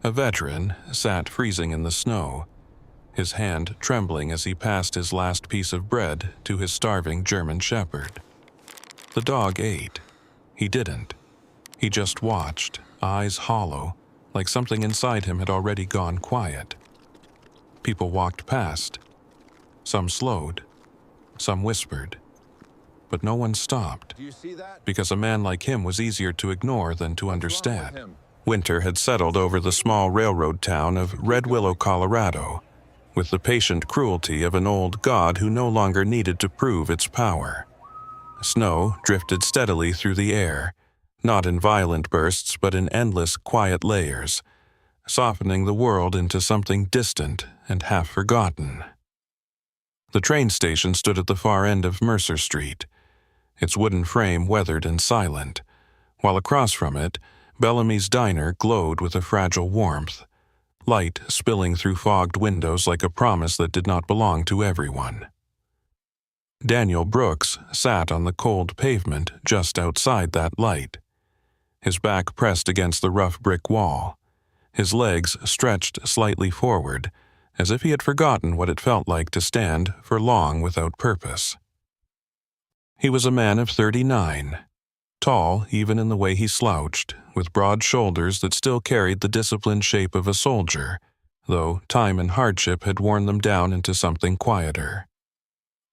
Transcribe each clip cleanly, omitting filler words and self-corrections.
A veteran sat freezing in the snow, his hand trembling as he passed his last piece of bread to his starving German shepherd. The dog ate. He didn't. He just watched, eyes hollow, like something inside him had already gone quiet. People walked past. Some slowed. Some whispered. But no one stopped, because a man like him was easier to ignore than to understand. Winter had settled over the small railroad town of Red Willow, Colorado, with the patient cruelty of an old god who no longer needed to prove its power. Snow drifted steadily through the air, not in violent bursts but in endless, quiet layers, softening the world into something distant and half-forgotten. The train station stood at the far end of Mercer Street, its wooden frame weathered and silent, while across from it, Bellamy's diner glowed with a fragile warmth, light spilling through fogged windows like a promise that did not belong to everyone. Daniel Brooks sat on the cold pavement just outside that light, his back pressed against the rough brick wall, his legs stretched slightly forward, as if he had forgotten what it felt like to stand for long without purpose. He was a man of 39, tall even in the way he slouched, with broad shoulders that still carried the disciplined shape of a soldier, though time and hardship had worn them down into something quieter.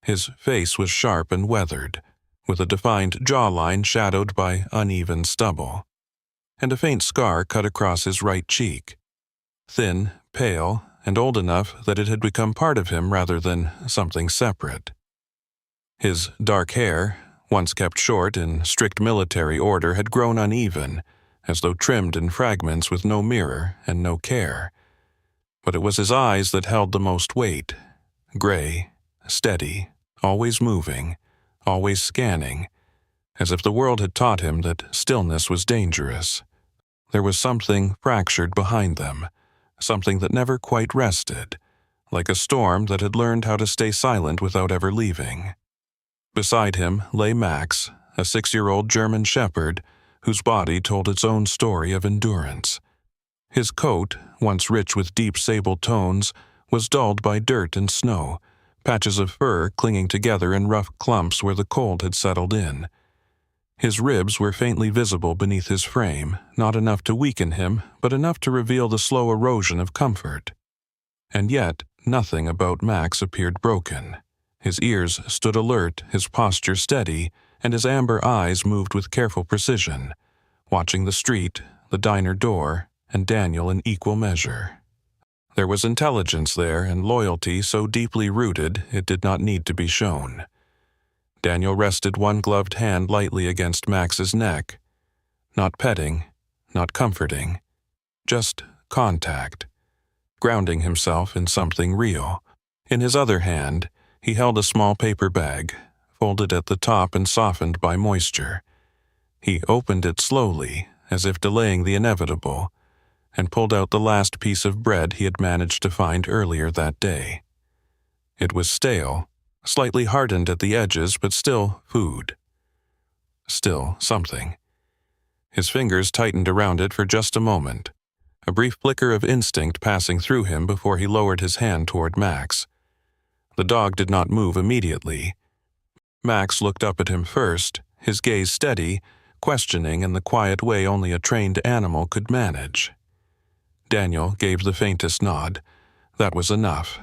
His face was sharp and weathered, with a defined jawline shadowed by uneven stubble, and a faint scar cut across his right cheek. Thin, pale, and old enough that it had become part of him rather than something separate. His dark hair, once kept short in strict military order, had grown uneven, as though trimmed in fragments with no mirror and no care. But it was his eyes that held the most weight, gray, steady, always moving, always scanning, as if the world had taught him that stillness was dangerous. There was something fractured behind them, something that never quite rested, like a storm that had learned how to stay silent without ever leaving. Beside him lay Max, a 6-year-old German shepherd whose body told its own story of endurance. His coat, once rich with deep sable tones, was dulled by dirt and snow, patches of fur clinging together in rough clumps where the cold had settled in. His ribs were faintly visible beneath his frame, not enough to weaken him, but enough to reveal the slow erosion of comfort. And yet, nothing about Max appeared broken. His ears stood alert, his posture steady, and his amber eyes moved with careful precision, watching the street, the diner door, and Daniel in equal measure. There was intelligence there and loyalty so deeply rooted it did not need to be shown. Daniel rested one gloved hand lightly against Max's neck. Not petting, not comforting, just contact, grounding himself in something real. In his other hand, he held a small paper bag, folded at the top and softened by moisture. He opened it slowly, as if delaying the inevitable, and pulled out the last piece of bread he had managed to find earlier that day. It was stale, slightly hardened at the edges, but still food. Still something. His fingers tightened around it for just a moment, a brief flicker of instinct passing through him before he lowered his hand toward Max. The dog did not move immediately. Max looked up at him first, his gaze steady, questioning in the quiet way only a trained animal could manage. Daniel gave the faintest nod. That was enough.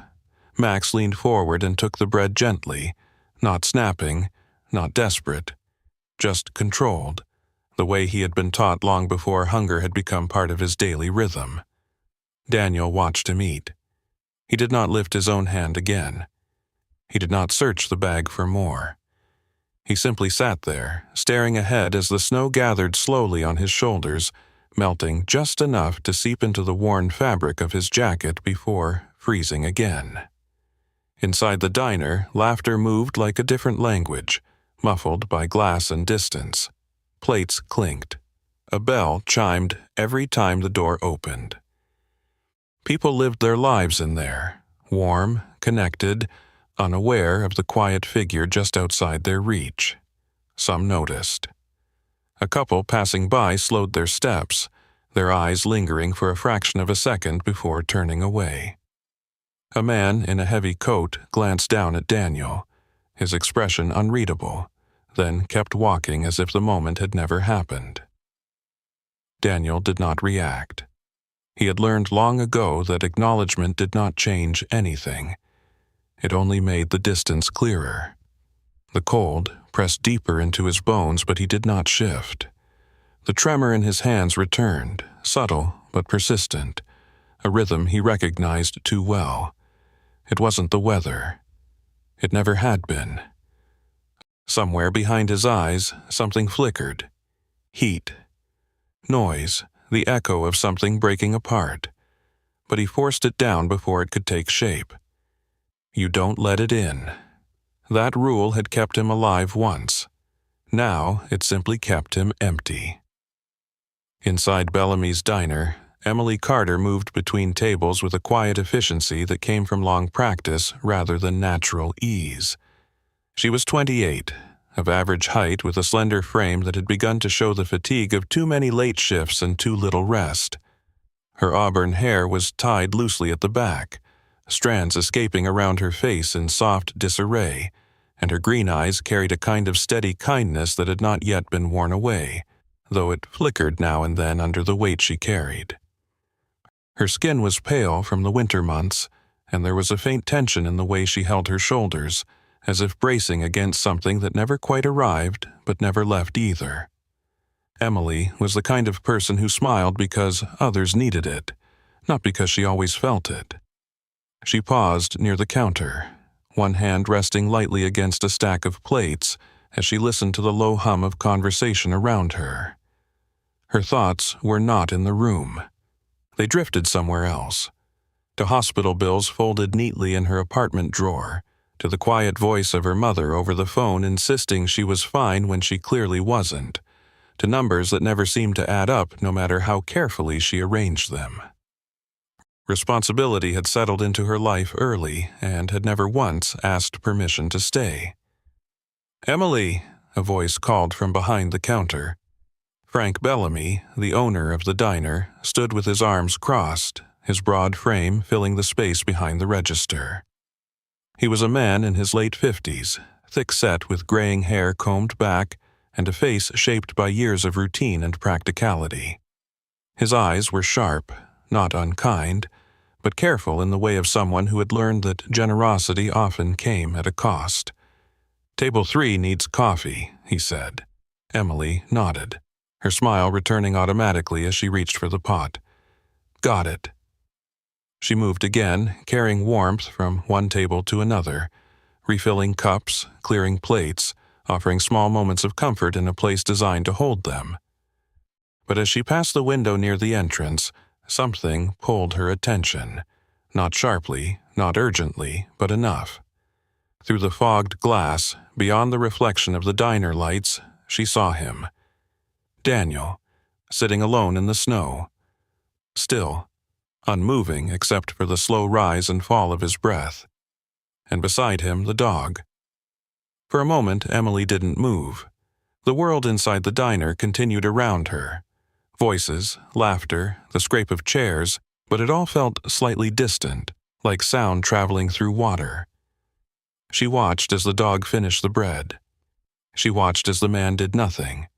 Max leaned forward and took the bread gently, not snapping, not desperate, just controlled, the way he had been taught long before hunger had become part of his daily rhythm. Daniel watched him eat. He did not lift his own hand again. He did not search the bag for more. He simply sat there, staring ahead as the snow gathered slowly on his shoulders, melting just enough to seep into the worn fabric of his jacket before freezing again. Inside the diner, laughter moved like a different language, muffled by glass and distance. Plates clinked. A bell chimed every time the door opened. People lived their lives in there, warm, connected, unaware of the quiet figure just outside their reach. Some noticed. A couple passing by slowed their steps, their eyes lingering for a fraction of a second before turning away. A man in a heavy coat glanced down at Daniel, his expression unreadable, then kept walking as if the moment had never happened. Daniel did not react. He had learned long ago that acknowledgement did not change anything. It only made the distance clearer. The cold pressed deeper into his bones, but he did not shift. The tremor in his hands returned, subtle but persistent, a rhythm he recognized too well. It wasn't the weather. It never had been. Somewhere behind his eyes, something flickered. Heat. Noise, the echo of something breaking apart. But he forced it down before it could take shape. You don't let it in. That rule had kept him alive once. Now it simply kept him empty. Inside Bellamy's diner, Emily Carter moved between tables with a quiet efficiency that came from long practice rather than natural ease. She was 28, of average height with a slender frame that had begun to show the fatigue of too many late shifts and too little rest. Her auburn hair was tied loosely at the back, strands escaping around her face in soft disarray, and her green eyes carried a kind of steady kindness that had not yet been worn away, though it flickered now and then under the weight she carried. Her skin was pale from the winter months, and there was a faint tension in the way she held her shoulders, as if bracing against something that never quite arrived but never left either. Emily was the kind of person who smiled because others needed it, not because she always felt it. She paused near the counter, one hand resting lightly against a stack of plates as she listened to the low hum of conversation around her. Her thoughts were not in the room. They drifted somewhere else, to hospital bills folded neatly in her apartment drawer, to the quiet voice of her mother over the phone insisting she was fine when she clearly wasn't, to numbers that never seemed to add up no matter how carefully she arranged them. Responsibility had settled into her life early and had never once asked permission to stay. "Emily," a voice called from behind the counter. Frank Bellamy, the owner of the diner, stood with his arms crossed, his broad frame filling the space behind the register. He was a man in his late 50s, thick-set with graying hair combed back and a face shaped by years of routine and practicality. His eyes were sharp, not unkind, but careful in the way of someone who had learned that generosity often came at a cost. "Table 3 needs coffee," he said. Emily nodded, her smile returning automatically as she reached for the pot. "Got it." She moved again, carrying warmth from one table to another, refilling cups, clearing plates, offering small moments of comfort in a place designed to hold them. But as she passed the window near the entrance, something pulled her attention, not sharply, not urgently, but enough. Through the fogged glass, beyond the reflection of the diner lights, she saw him. Daniel, sitting alone in the snow. Still, unmoving except for the slow rise and fall of his breath. And beside him, the dog. For a moment, Emily didn't move. The world inside the diner continued around her. Voices, laughter, the scrape of chairs, but it all felt slightly distant, like sound traveling through water. She watched as the dog finished the bread. She watched as the man did nothing,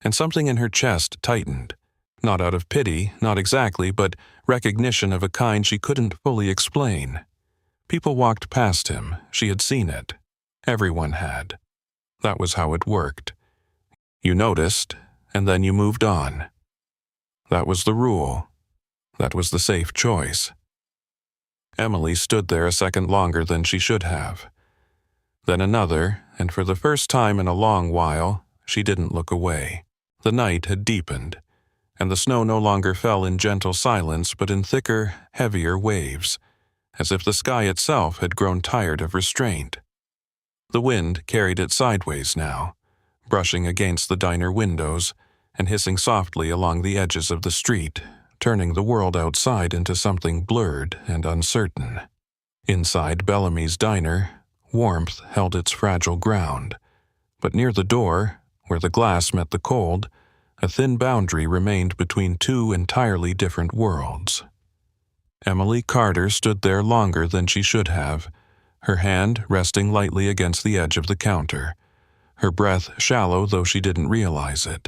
and something in her chest tightened, not out of pity, not exactly, but recognition of a kind she couldn't fully explain. People walked past him, she had seen it. Everyone had. That was how it worked. You noticed, and then you moved on. That was the rule. That was the safe choice. Emily stood there a second longer than she should have. Then another, and for the first time in a long while, she didn't look away. The night had deepened, and the snow no longer fell in gentle silence but in thicker, heavier waves, as if the sky itself had grown tired of restraint. The wind carried it sideways now, brushing against the diner windows and hissing softly along the edges of the street, turning the world outside into something blurred and uncertain. Inside Bellamy's diner, warmth held its fragile ground, but near the door, where the glass met the cold, A thin boundary remained between two entirely different worlds. Emily Carter stood there longer than she should have, her hand resting lightly against the edge of the counter, her breath shallow though she didn't realize it.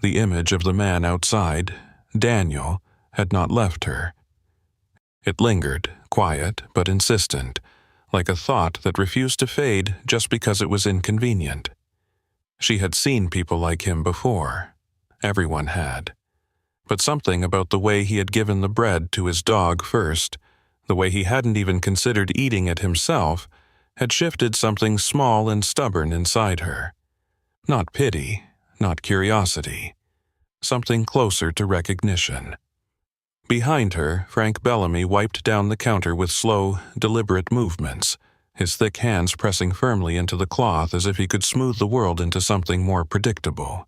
The image of the man outside, Daniel, had not left her. It lingered, quiet but insistent, like a thought that refused to fade just because it was inconvenient. She had seen people like him before. Everyone had. But something about the way he had given the bread to his dog first, the way he hadn't even considered eating it himself, had shifted something small and stubborn inside her. Not pity, not curiosity. Something closer to recognition. Behind her, Frank Bellamy wiped down the counter with slow, deliberate movements, his thick hands pressing firmly into the cloth as if he could smooth the world into something more predictable.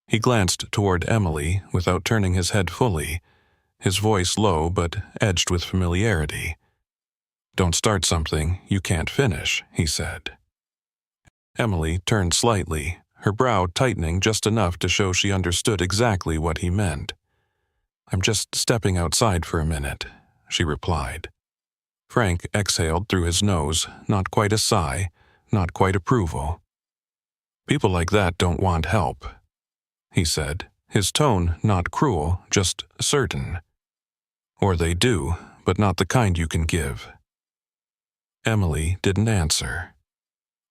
He glanced toward Emily without turning his head fully, his voice low but edged with familiarity. "Don't start something you can't finish," he said. Emily turned slightly, her brow tightening just enough to show she understood exactly what he meant. "I'm just stepping outside for a minute," she replied. Frank exhaled through his nose, not quite a sigh, not quite approval. "People like that don't want help," he said, his tone not cruel, just certain. "Or they do, but not the kind you can give." Emily didn't answer.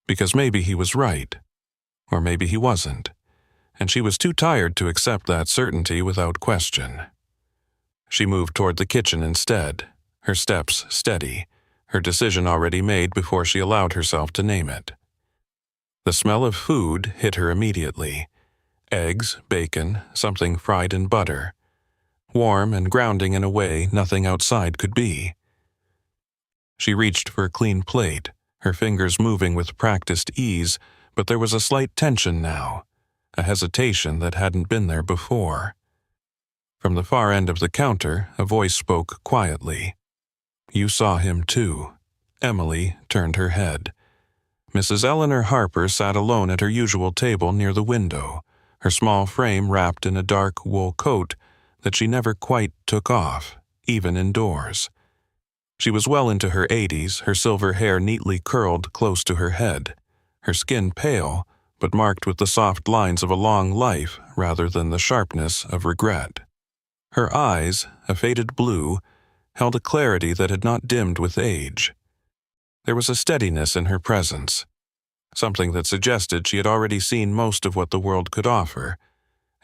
Because maybe he was right, or maybe he wasn't, and she was too tired to accept that certainty without question. She moved toward the kitchen instead, her steps steady, her decision already made before she allowed herself to name it. The smell of food hit her immediately. Eggs, bacon, something fried in butter. Warm and grounding in a way nothing outside could be. She reached for a clean plate, her fingers moving with practiced ease, but there was a slight tension now, a hesitation that hadn't been there before. From the far end of the counter, a voice spoke quietly. "You saw him too." Emily turned her head. Mrs. Eleanor Harper sat alone at her usual table near the window, her small frame wrapped in a dark wool coat that she never quite took off, even indoors. She was well into her 80s, her silver hair neatly curled close to her head, her skin pale, but marked with the soft lines of a long life rather than the sharpness of regret. Her eyes, a faded blue, held a clarity that had not dimmed with age. There was a steadiness in her presence, something that suggested she had already seen most of what the world could offer,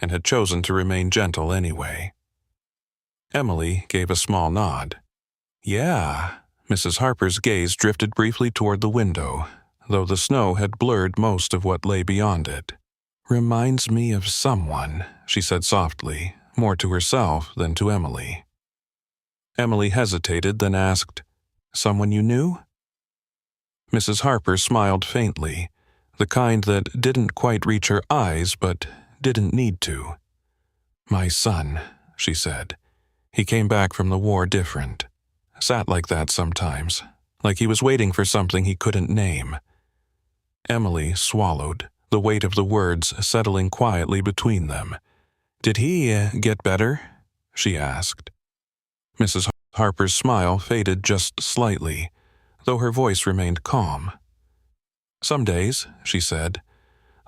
and had chosen to remain gentle anyway. Emily gave a small nod. "Yeah." Mrs. Harper's gaze drifted briefly toward the window, though the snow had blurred most of what lay beyond it. "Reminds me of someone," she said softly, more to herself than to Emily. Emily hesitated, then asked, "Someone you knew?" Mrs. Harper smiled faintly, the kind that didn't quite reach her eyes but didn't need to. "My son," she said. "He came back from the war different. Sat like that sometimes, like he was waiting for something he couldn't name." Emily swallowed, the weight of the words settling quietly between them. "Did he get better?" she asked. Mrs. Harper's smile faded just slightly, though her voice remained calm. "Some days," she said.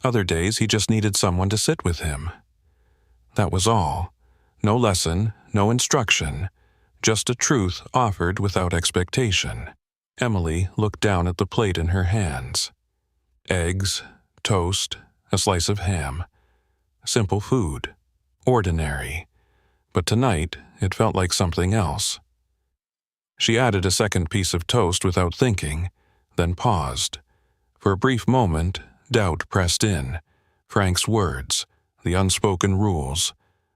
"Other days he just needed someone to sit with him. That was all. No lesson, no instruction, just a truth offered without expectation." Emily looked down at the plate in her hands. Eggs, toast, a slice of ham. Simple food. Ordinary. But tonight, it felt like something else. She added a second piece of toast without thinking, then paused. For a brief moment, doubt pressed in. Frank's words, the unspoken rules,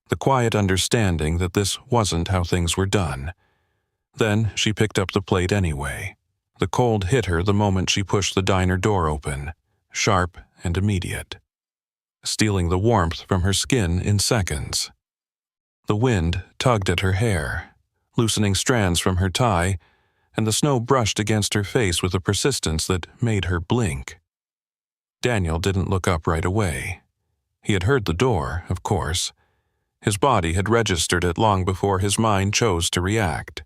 the quiet understanding that this wasn't how things were done. Then she picked up the plate anyway. The cold hit her the moment she pushed the diner door open, sharp and immediate, stealing the warmth from her skin in seconds. The wind tugged at her hair, loosening strands from her tie, and the snow brushed against her face with a persistence that made her blink. Daniel didn't look up right away. He had heard the door, of course. His body had registered it long before his mind chose to react,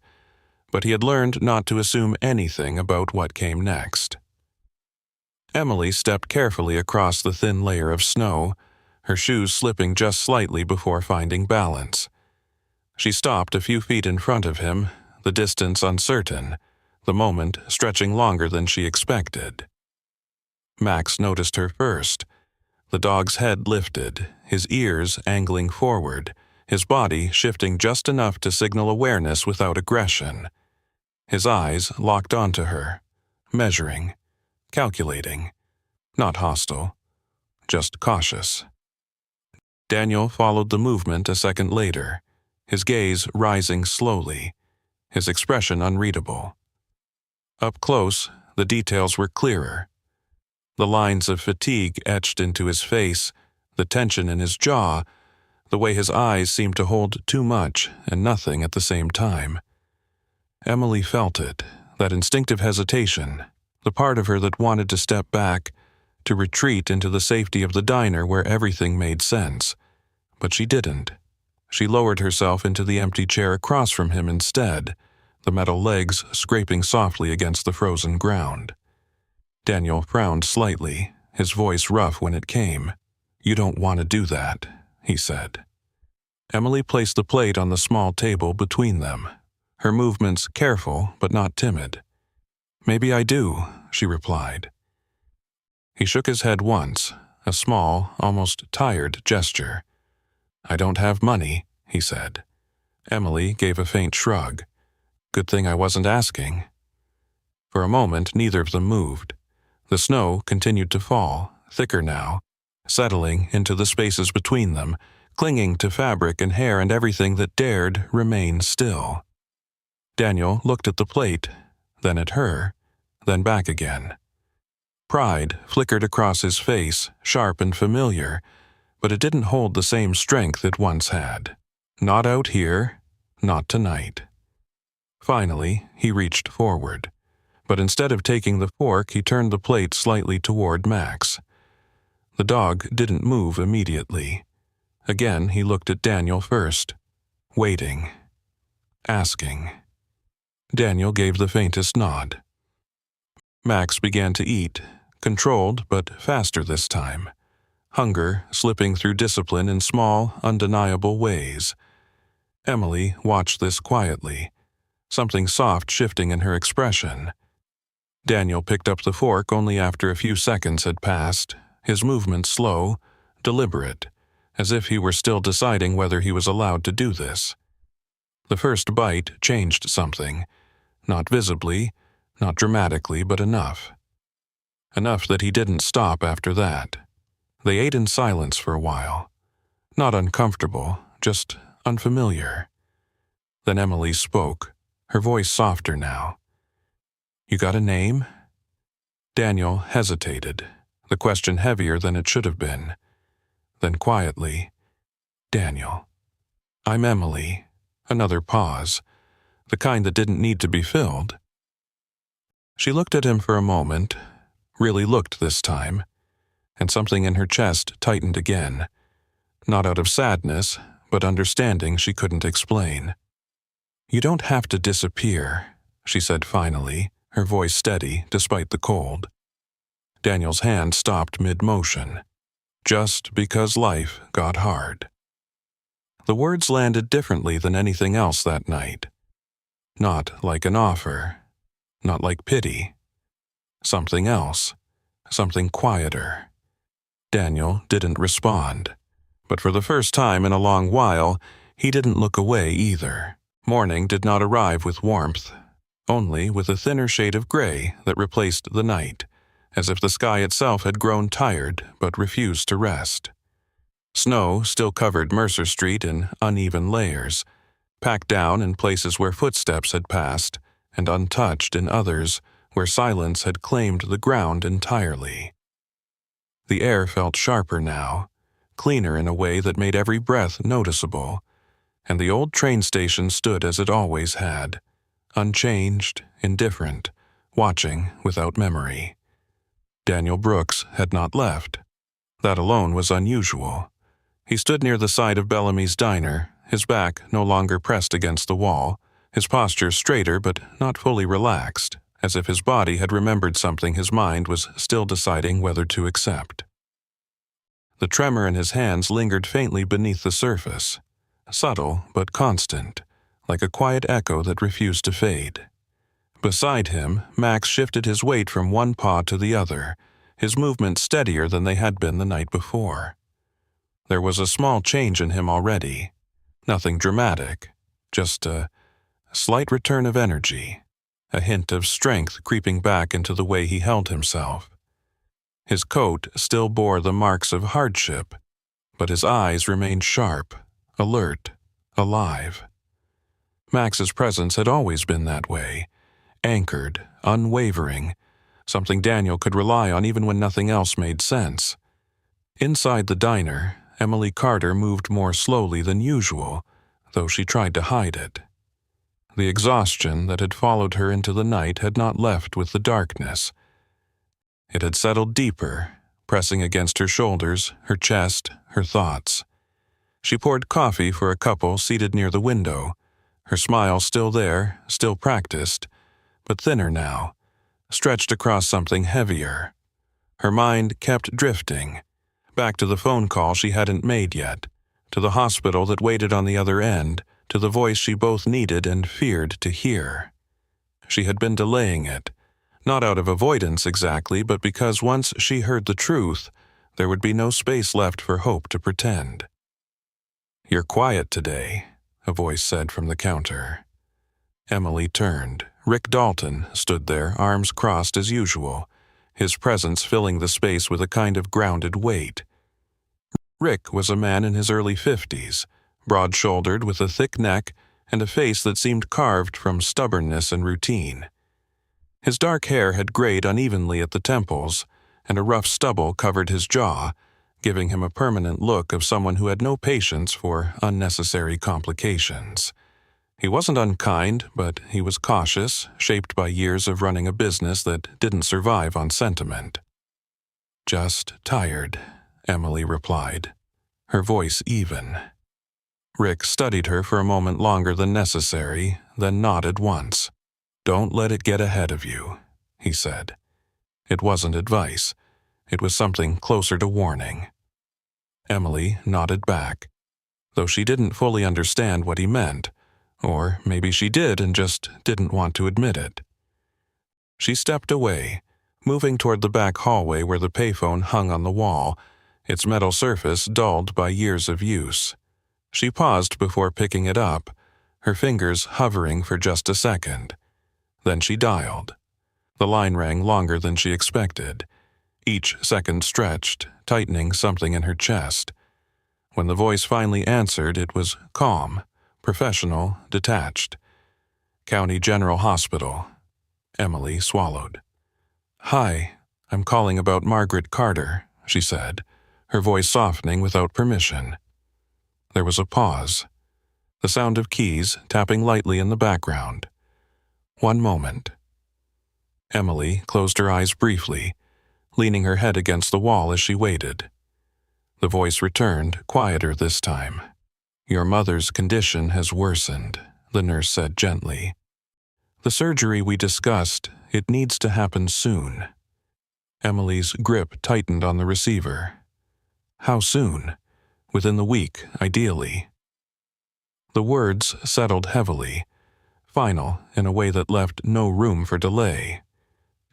but he had learned not to assume anything about what came next. Emily stepped carefully across the thin layer of snow, her shoes slipping just slightly before finding balance. She stopped a few feet in front of him, the distance uncertain, the moment stretching longer than she expected. Max noticed her first. The dog's head lifted, his ears angling forward, his body shifting just enough to signal awareness without aggression. His eyes locked onto her, measuring, calculating, not hostile, just cautious. Daniel followed the movement a second later, his gaze rising slowly, his expression unreadable. Up close, the details were clearer. The lines of fatigue etched into his face, the tension in his jaw, the way his eyes seemed to hold too much and nothing at the same time. Emily felt it, that instinctive hesitation, the part of her that wanted to step back, to retreat into the safety of the diner where everything made sense. But she didn't. She lowered herself into the empty chair across from him instead, the metal legs scraping softly against the frozen ground. Daniel frowned slightly, his voice rough when it came. "You don't want to do that," he said. Emily placed the plate on the small table between them, her movements careful but not timid. "Maybe I do," she replied. He shook his head once, a small, almost tired gesture. "I don't have money," he said. Emily gave a faint shrug. "Good thing I wasn't asking." For a moment, neither of them moved. The snow continued to fall, thicker now, settling into the spaces between them, clinging to fabric and hair and everything that dared remain still. Daniel looked at the plate, then at her, then back again. Pride flickered across his face, sharp and familiar, but it didn't hold the same strength it once had. Not out here, not tonight. Finally, he reached forward, but instead of taking the fork, he turned the plate slightly toward Max. The dog didn't move immediately. Again, he looked at Daniel first, waiting, asking. Daniel gave the faintest nod. Max began to eat, controlled but faster this time, hunger slipping through discipline in small, undeniable ways. Emily watched this quietly, something soft shifting in her expression. Daniel picked up the fork only after a few seconds had passed, his movement slow, deliberate, as if he were still deciding whether he was allowed to do this. The first bite changed something, not visibly, not dramatically, but enough. Enough that he didn't stop after that. They ate in silence for a while. Not uncomfortable, just unfamiliar. Then Emily spoke, her voice softer now. "You got a name?" Daniel hesitated, the question heavier than it should have been. Then quietly, "Daniel." "I'm Emily." Another pause, the kind that didn't need to be filled. She looked at him for a moment, really looked this time, and something in her chest tightened again, not out of sadness, but understanding she couldn't explain. "You don't have to disappear," she said finally, her voice steady despite the cold. Daniel's hand stopped mid-motion, just because life got hard. The words landed differently than anything else that night. Not like an offer, not like pity. Something else, something quieter. Daniel didn't respond, but for the first time in a long while, he didn't look away either. Morning did not arrive with warmth, only with a thinner shade of gray that replaced the night, as if the sky itself had grown tired but refused to rest. Snow still covered Mercer Street in uneven layers, packed down in places where footsteps had passed, and untouched in others where silence had claimed the ground entirely. The air felt sharper now, cleaner in a way that made every breath noticeable, and the old train station stood as it always had, unchanged, indifferent, watching without memory. Daniel Brooks had not left. That alone was unusual. He stood near the side of Bellamy's diner, his back no longer pressed against the wall, his posture straighter but not fully relaxed, as if his body had remembered something his mind was still deciding whether to accept. The tremor in his hands lingered faintly beneath the surface, subtle but constant, like a quiet echo that refused to fade. Beside him, Max shifted his weight from one paw to the other, his movements steadier than they had been the night before. There was a small change in him already. Nothing dramatic, just a slight return of energy, a hint of strength creeping back into the way he held himself. His coat still bore the marks of hardship, but his eyes remained sharp, alert, alive. Max's presence had always been that way, anchored, unwavering, something Daniel could rely on even when nothing else made sense. Inside the diner, Emily Carter moved more slowly than usual, though she tried to hide it. The exhaustion that had followed her into the night had not left with the darkness. It had settled deeper, pressing against her shoulders, her chest, her thoughts. She poured coffee for a couple seated near the window, her smile still there, still practiced, but thinner now, stretched across something heavier. Her mind kept drifting, back to the phone call she hadn't made yet, to the hospital that waited on the other end, to the voice she both needed and feared to hear. She had been delaying it, not out of avoidance exactly, but because once she heard the truth, there would be no space left for hope to pretend. "You're quiet today," a voice said from the counter. Emily turned. Rick Dalton stood there, arms crossed as usual, his presence filling the space with a kind of grounded weight. Rick was a man in his early 50s, broad-shouldered with a thick neck and a face that seemed carved from stubbornness and routine. His dark hair had grayed unevenly at the temples, and a rough stubble covered his jaw, giving him a permanent look of someone who had no patience for unnecessary complications. He wasn't unkind, but he was cautious, shaped by years of running a business that didn't survive on sentiment. "Just tired," Emily replied, her voice even. Rick studied her for a moment longer than necessary, then nodded once. "Don't let it get ahead of you," he said. It wasn't advice. It was something closer to warning. Emily nodded back, though she didn't fully understand what he meant, or maybe she did and just didn't want to admit it. She stepped away, moving toward the back hallway where the payphone hung on the wall, its metal surface dulled by years of use. She paused before picking it up, her fingers hovering for just a second. Then she dialed. The line rang longer than she expected. Each second stretched, tightening something in her chest. When the voice finally answered, it was calm, professional, detached. "County General Hospital." Emily swallowed. "Hi, I'm calling about Margaret Carter," she said, her voice softening without permission. There was a pause. The sound of keys tapping lightly in the background. One moment. Emily closed her eyes briefly, leaning her head against the wall as she waited. The voice returned, quieter this time. "Your mother's condition has worsened," the nurse said gently. "The surgery we discussed, it needs to happen soon." Emily's grip tightened on the receiver. "How soon?" "Within the week, ideally." The words settled heavily, final in a way that left no room for delay.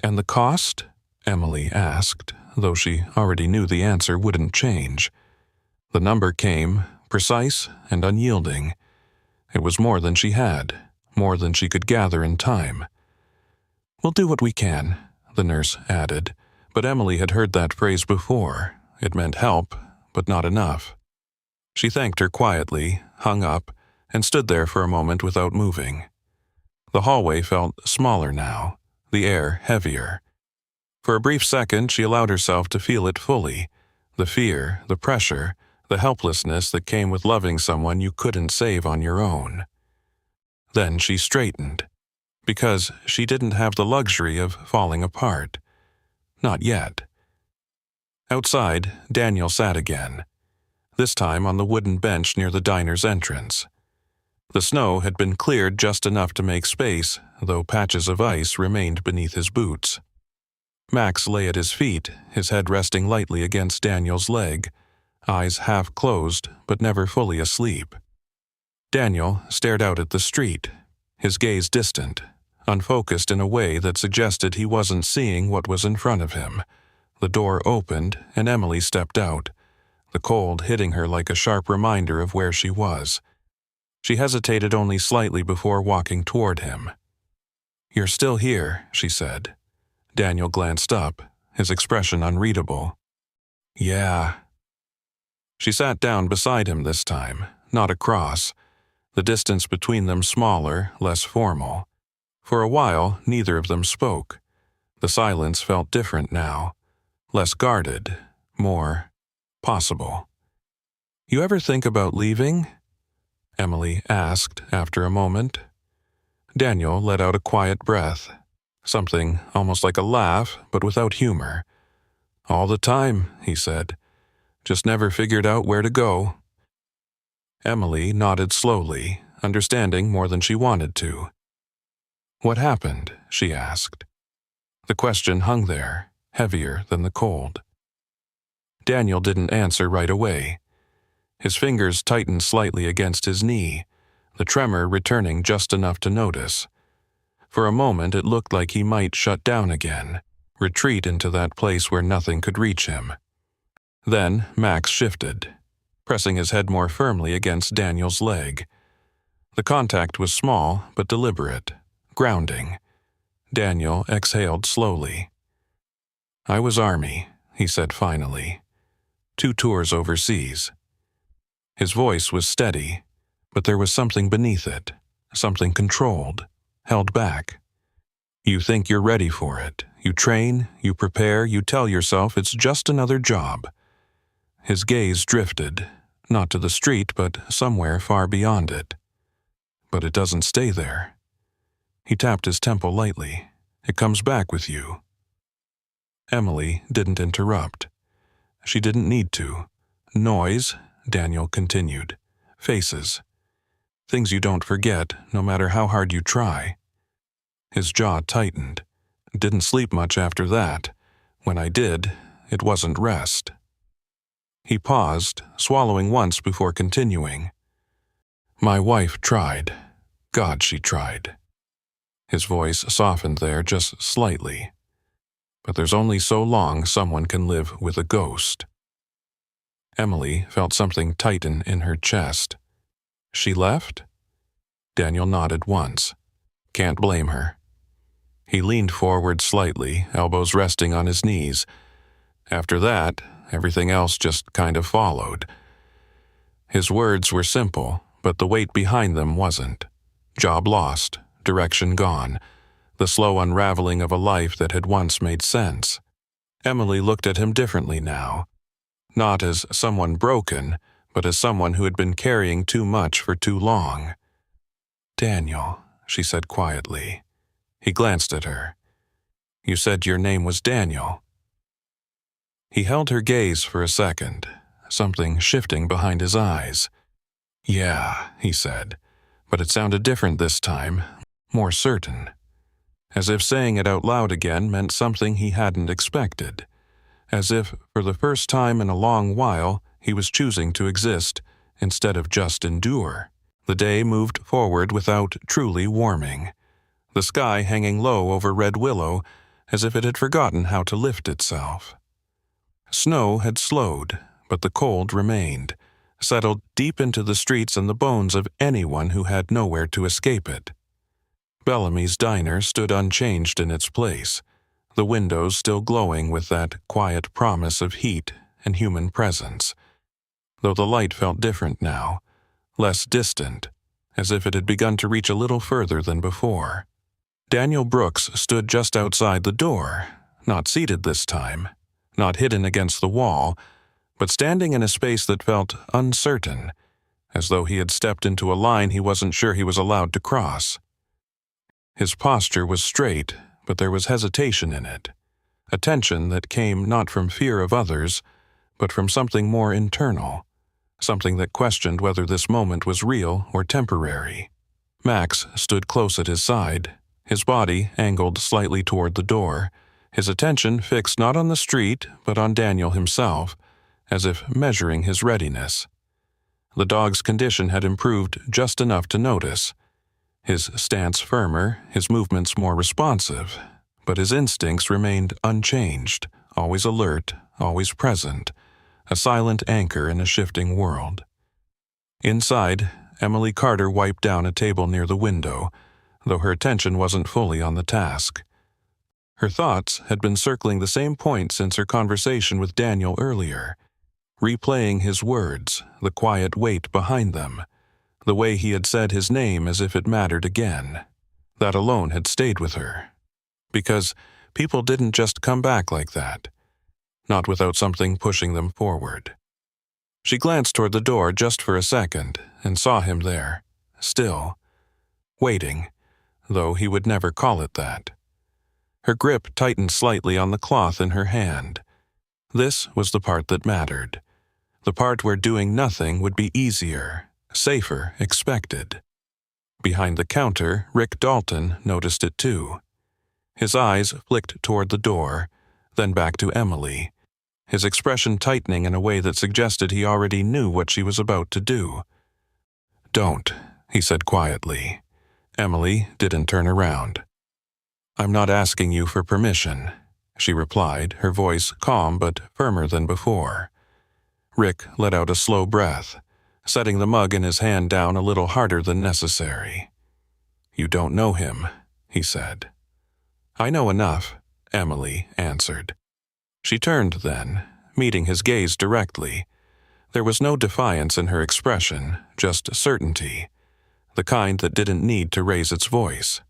"And the cost?" Emily asked, though she already knew the answer wouldn't change. The number came, precise and unyielding. It was more than she had, more than she could gather in time. "We'll do what we can," the nurse added, but Emily had heard that phrase before. It meant help, but not enough. She thanked her quietly, hung up, and stood there for a moment without moving. The hallway felt smaller now, the air heavier. For a brief second, she allowed herself to feel it fully, the fear, the pressure, the helplessness that came with loving someone you couldn't save on your own. Then she straightened, because she didn't have the luxury of falling apart. Not yet. Outside, Daniel sat again, this time on the wooden bench near the diner's entrance. The snow had been cleared just enough to make space, though patches of ice remained beneath his boots. Max lay at his feet, his head resting lightly against Daniel's leg, eyes half closed but never fully asleep. Daniel stared out at the street, his gaze distant, unfocused in a way that suggested he wasn't seeing what was in front of him. The door opened and Emily stepped out, the cold hitting her like a sharp reminder of where she was. She hesitated only slightly before walking toward him. "You're still here," she said. Daniel glanced up, his expression unreadable. "Yeah." She sat down beside him this time, not across, the distance between them smaller, less formal. For a while, neither of them spoke. The silence felt different now, less guarded, more possible. "You ever think about leaving?" Emily asked after a moment. Daniel let out a quiet breath, something almost like a laugh, but without humor. "All the time," he said. "Just never figured out where to go." Emily nodded slowly, understanding more than she wanted to. "What happened?" she asked. The question hung there, heavier than the cold. Daniel didn't answer right away. His fingers tightened slightly against his knee, the tremor returning just enough to notice. For a moment it looked like he might shut down again, retreat into that place where nothing could reach him. Then Max shifted, pressing his head more firmly against Daniel's leg. The contact was small but deliberate, grounding. Daniel exhaled slowly. "I was Army," he said finally. "2 tours overseas." His voice was steady, but there was something beneath it, something controlled, held back. "You think you're ready for it. You train, you prepare, you tell yourself it's just another job." His gaze drifted, not to the street, but somewhere far beyond it. "But it doesn't stay there." He tapped his temple lightly. "It comes back with you." Emily didn't interrupt. She didn't need to. "Noise," Daniel continued. "Faces. Things you don't forget, no matter how hard you try." His jaw tightened. "Didn't sleep much after that. When I did, it wasn't rest." He paused, swallowing once before continuing. "My wife tried. God, she tried." His voice softened there just slightly. "But there's only so long someone can live with a ghost." Emily felt something tighten in her chest. "She left?" Daniel nodded once. "Can't blame her." He leaned forward slightly, elbows resting on his knees. "After that, everything else just kind of followed." His words were simple, but the weight behind them wasn't. Job lost, direction gone, the slow unraveling of a life that had once made sense. Emily looked at him differently now. Not as someone broken, but as someone who had been carrying too much for too long. "Daniel," she said quietly. He glanced at her. "You said your name was Daniel." He held her gaze for a second, something shifting behind his eyes. "Yeah," he said, but it sounded different this time, more certain. As if saying it out loud again meant something he hadn't expected. As if, for the first time in a long while, he was choosing to exist instead of just endure. The day moved forward without truly warming, the sky hanging low over Red Willow as if it had forgotten how to lift itself. Snow had slowed, but the cold remained, settled deep into the streets and the bones of anyone who had nowhere to escape it. Bellamy's diner stood unchanged in its place, the windows still glowing with that quiet promise of heat and human presence, though the light felt different now, less distant, as if it had begun to reach a little further than before. Daniel Brooks stood just outside the door, not seated this time, not hidden against the wall, but standing in a space that felt uncertain, as though he had stepped into a line he wasn't sure he was allowed to cross. His posture was straight, but there was hesitation in it, a tension that came not from fear of others, but from something more internal, something that questioned whether this moment was real or temporary. Max stood close at his side, his body angled slightly toward the door, his attention fixed not on the street but on Daniel himself, as if measuring his readiness. The dog's condition had improved just enough to notice. His stance firmer, his movements more responsive, but his instincts remained unchanged, always alert, always present, a silent anchor in a shifting world. Inside, Emily Carter wiped down a table near the window, though her attention wasn't fully on the task. Her thoughts had been circling the same point since her conversation with Daniel earlier, replaying his words, the quiet weight behind them, the way he had said his name as if it mattered again. That alone had stayed with her. Because people didn't just come back like that, not without something pushing them forward. She glanced toward the door just for a second and saw him there, still, waiting, though he would never call it that. Her grip tightened slightly on the cloth in her hand. This was the part that mattered, the part where doing nothing would be easier, safer, expected. Behind the counter, Rick Dalton noticed it too. His eyes flicked toward the door, then back to Emily, his expression tightening in a way that suggested he already knew what she was about to do. "Don't," he said quietly. Emily didn't turn around. "I'm not asking you for permission," she replied, her voice calm but firmer than before. Rick let out a slow breath, setting the mug in his hand down a little harder than necessary. "You don't know him," he said. "I know enough," Emily answered. She turned then, meeting his gaze directly. There was no defiance in her expression, just certainty, the kind that didn't need to raise its voice.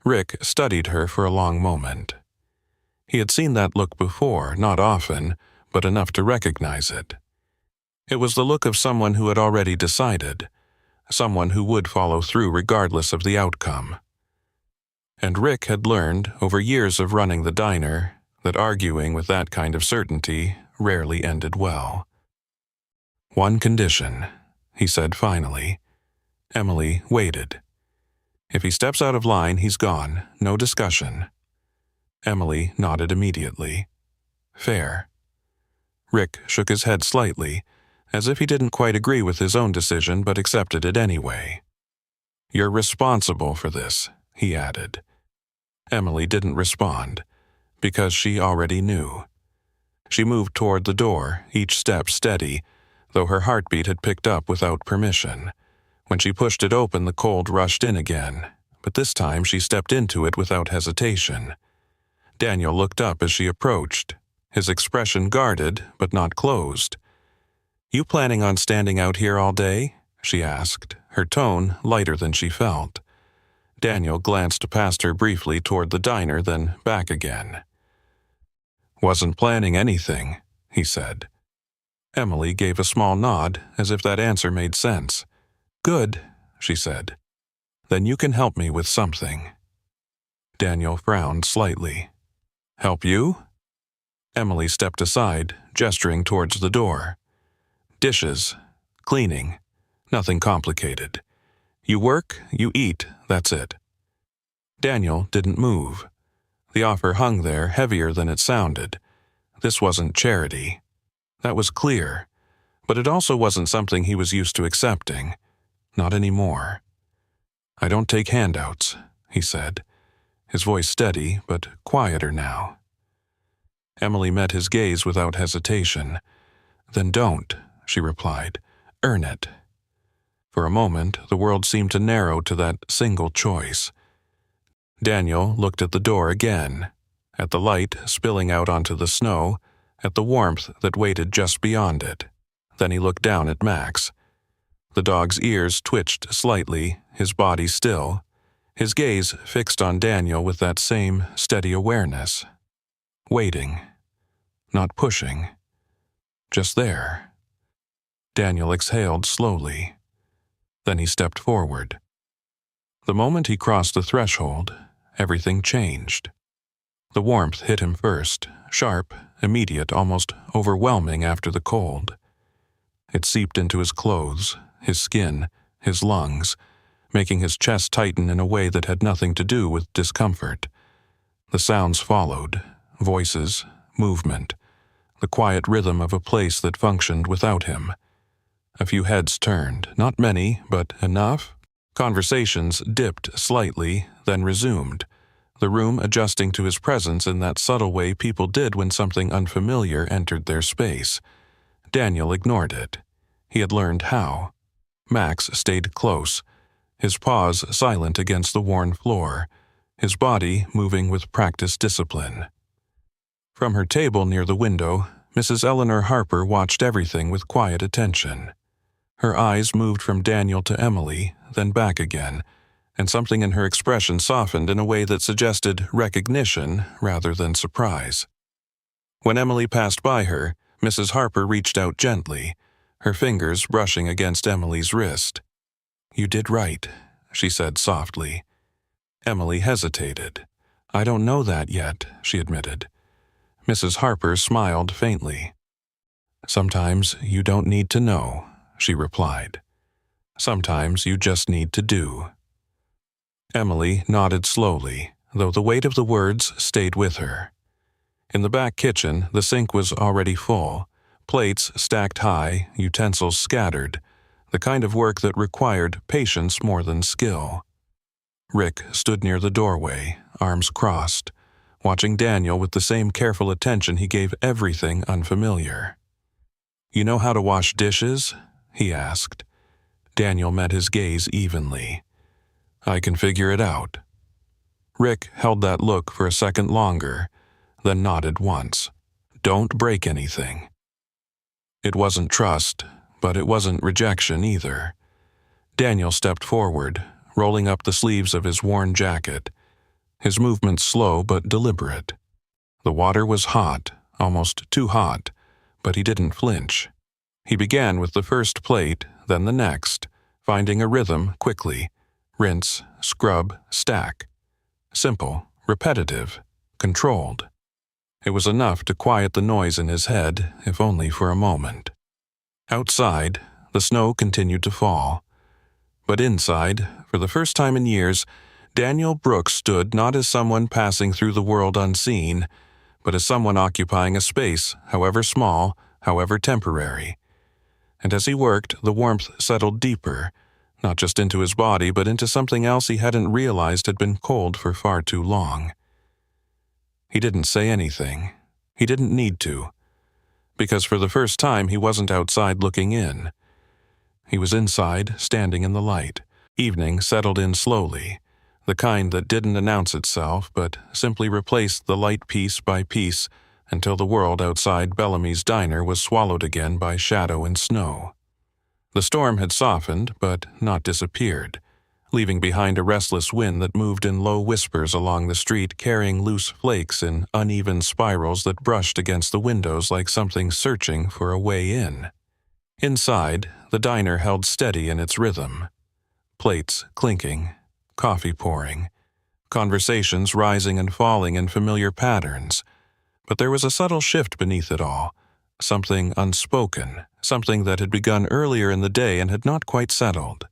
Rick studied her for a long moment. He had seen that look before, not often, but enough to recognize it. It was the look of someone who had already decided, someone who would follow through regardless of the outcome. And Rick had learned, over years of running the diner, that arguing with that kind of certainty rarely ended well. "One condition," he said finally. Emily waited. "If he steps out of line, he's gone. No discussion." Emily nodded immediately. "Fair." Rick shook his head slightly, as if he didn't quite agree with his own decision but accepted it anyway. "You're responsible for this," he added. Emily didn't respond, because she already knew. She moved toward the door, each step steady, though her heartbeat had picked up without permission. When she pushed it open, the cold rushed in again, but this time she stepped into it without hesitation. Daniel looked up as she approached, his expression guarded but not closed. "You planning on standing out here all day?" she asked, her tone lighter than she felt. Daniel glanced past her briefly toward the diner, then back again. "Wasn't planning anything," he said. Emily gave a small nod, as if that answer made sense. "Good," she said. "Then you can help me with something." Daniel frowned slightly. "Help you?" Emily stepped aside, gesturing towards the door. "Dishes. Cleaning. Nothing complicated. You work, you eat, that's it." Daniel didn't move. The offer hung there, heavier than it sounded. This wasn't charity. That was clear. But it also wasn't something he was used to accepting. Not anymore. "I don't take handouts," he said, his voice steady but quieter now. Emily met his gaze without hesitation. "Then don't," she replied. "Earn it." For a moment, the world seemed to narrow to that single choice. Daniel looked at the door again, at the light spilling out onto the snow, at the warmth that waited just beyond it. Then he looked down at Max. The dog's ears twitched slightly, his body still, his gaze fixed on Daniel with that same steady awareness. Waiting. Not pushing. Just there. Daniel exhaled slowly. Then he stepped forward. The moment he crossed the threshold, everything changed. The warmth hit him first, sharp, immediate, almost overwhelming after the cold. It seeped into his clothes, his skin, his lungs, making his chest tighten in a way that had nothing to do with discomfort. The sounds followed, voices, movement, the quiet rhythm of a place that functioned without him. A few heads turned, not many, but enough. Conversations dipped slightly, then resumed, the room adjusting to his presence in that subtle way people did when something unfamiliar entered their space. Daniel ignored it. He had learned how. Max stayed close, his paws silent against the worn floor, his body moving with practiced discipline. From her table near the window, Mrs. Eleanor Harper watched everything with quiet attention. Her eyes moved from Daniel to Emily, then back again, and something in her expression softened in a way that suggested recognition rather than surprise. When Emily passed by her, Mrs. Harper reached out gently, her fingers brushing against Emily's wrist. "You did right," she said softly. Emily hesitated. "I don't know that yet," she admitted. Mrs. Harper smiled faintly. "Sometimes you don't need to know," she replied. "Sometimes you just need to do." Emily nodded slowly, though the weight of the words stayed with her. In the back kitchen, the sink was already full, plates stacked high, utensils scattered, the kind of work that required patience more than skill. Rick stood near the doorway, arms crossed, watching Daniel with the same careful attention he gave everything unfamiliar. "You know how to wash dishes?" he asked. Daniel met his gaze evenly. "I can figure it out." Rick held that look for a second longer, then nodded once. "Don't break anything." It wasn't trust, but it wasn't rejection either. Daniel stepped forward, rolling up the sleeves of his worn jacket, his movements slow but deliberate. The water was hot, almost too hot, but he didn't flinch. He began with the first plate, then the next, finding a rhythm quickly. Rinse, scrub, stack. Simple, repetitive, controlled. It was enough to quiet the noise in his head, if only for a moment. Outside, the snow continued to fall. But inside, for the first time in years, Daniel Brooks stood not as someone passing through the world unseen, but as someone occupying a space, however small, however temporary. And as he worked, the warmth settled deeper, not just into his body, but into something else he hadn't realized had been cold for far too long. He didn't say anything. He didn't need to. Because for the first time he wasn't outside looking in. He was inside, standing in the light. Evening settled in slowly, the kind that didn't announce itself, but simply replaced the light piece by piece until the world outside Bellamy's diner was swallowed again by shadow and snow. The storm had softened, but not disappeared, leaving behind a restless wind that moved in low whispers along the street, carrying loose flakes in uneven spirals that brushed against the windows like something searching for a way in. Inside, the diner held steady in its rhythm. Plates clinking, coffee pouring, conversations rising and falling in familiar patterns. But there was a subtle shift beneath it all, something unspoken, something that had begun earlier in the day and had not quite settled.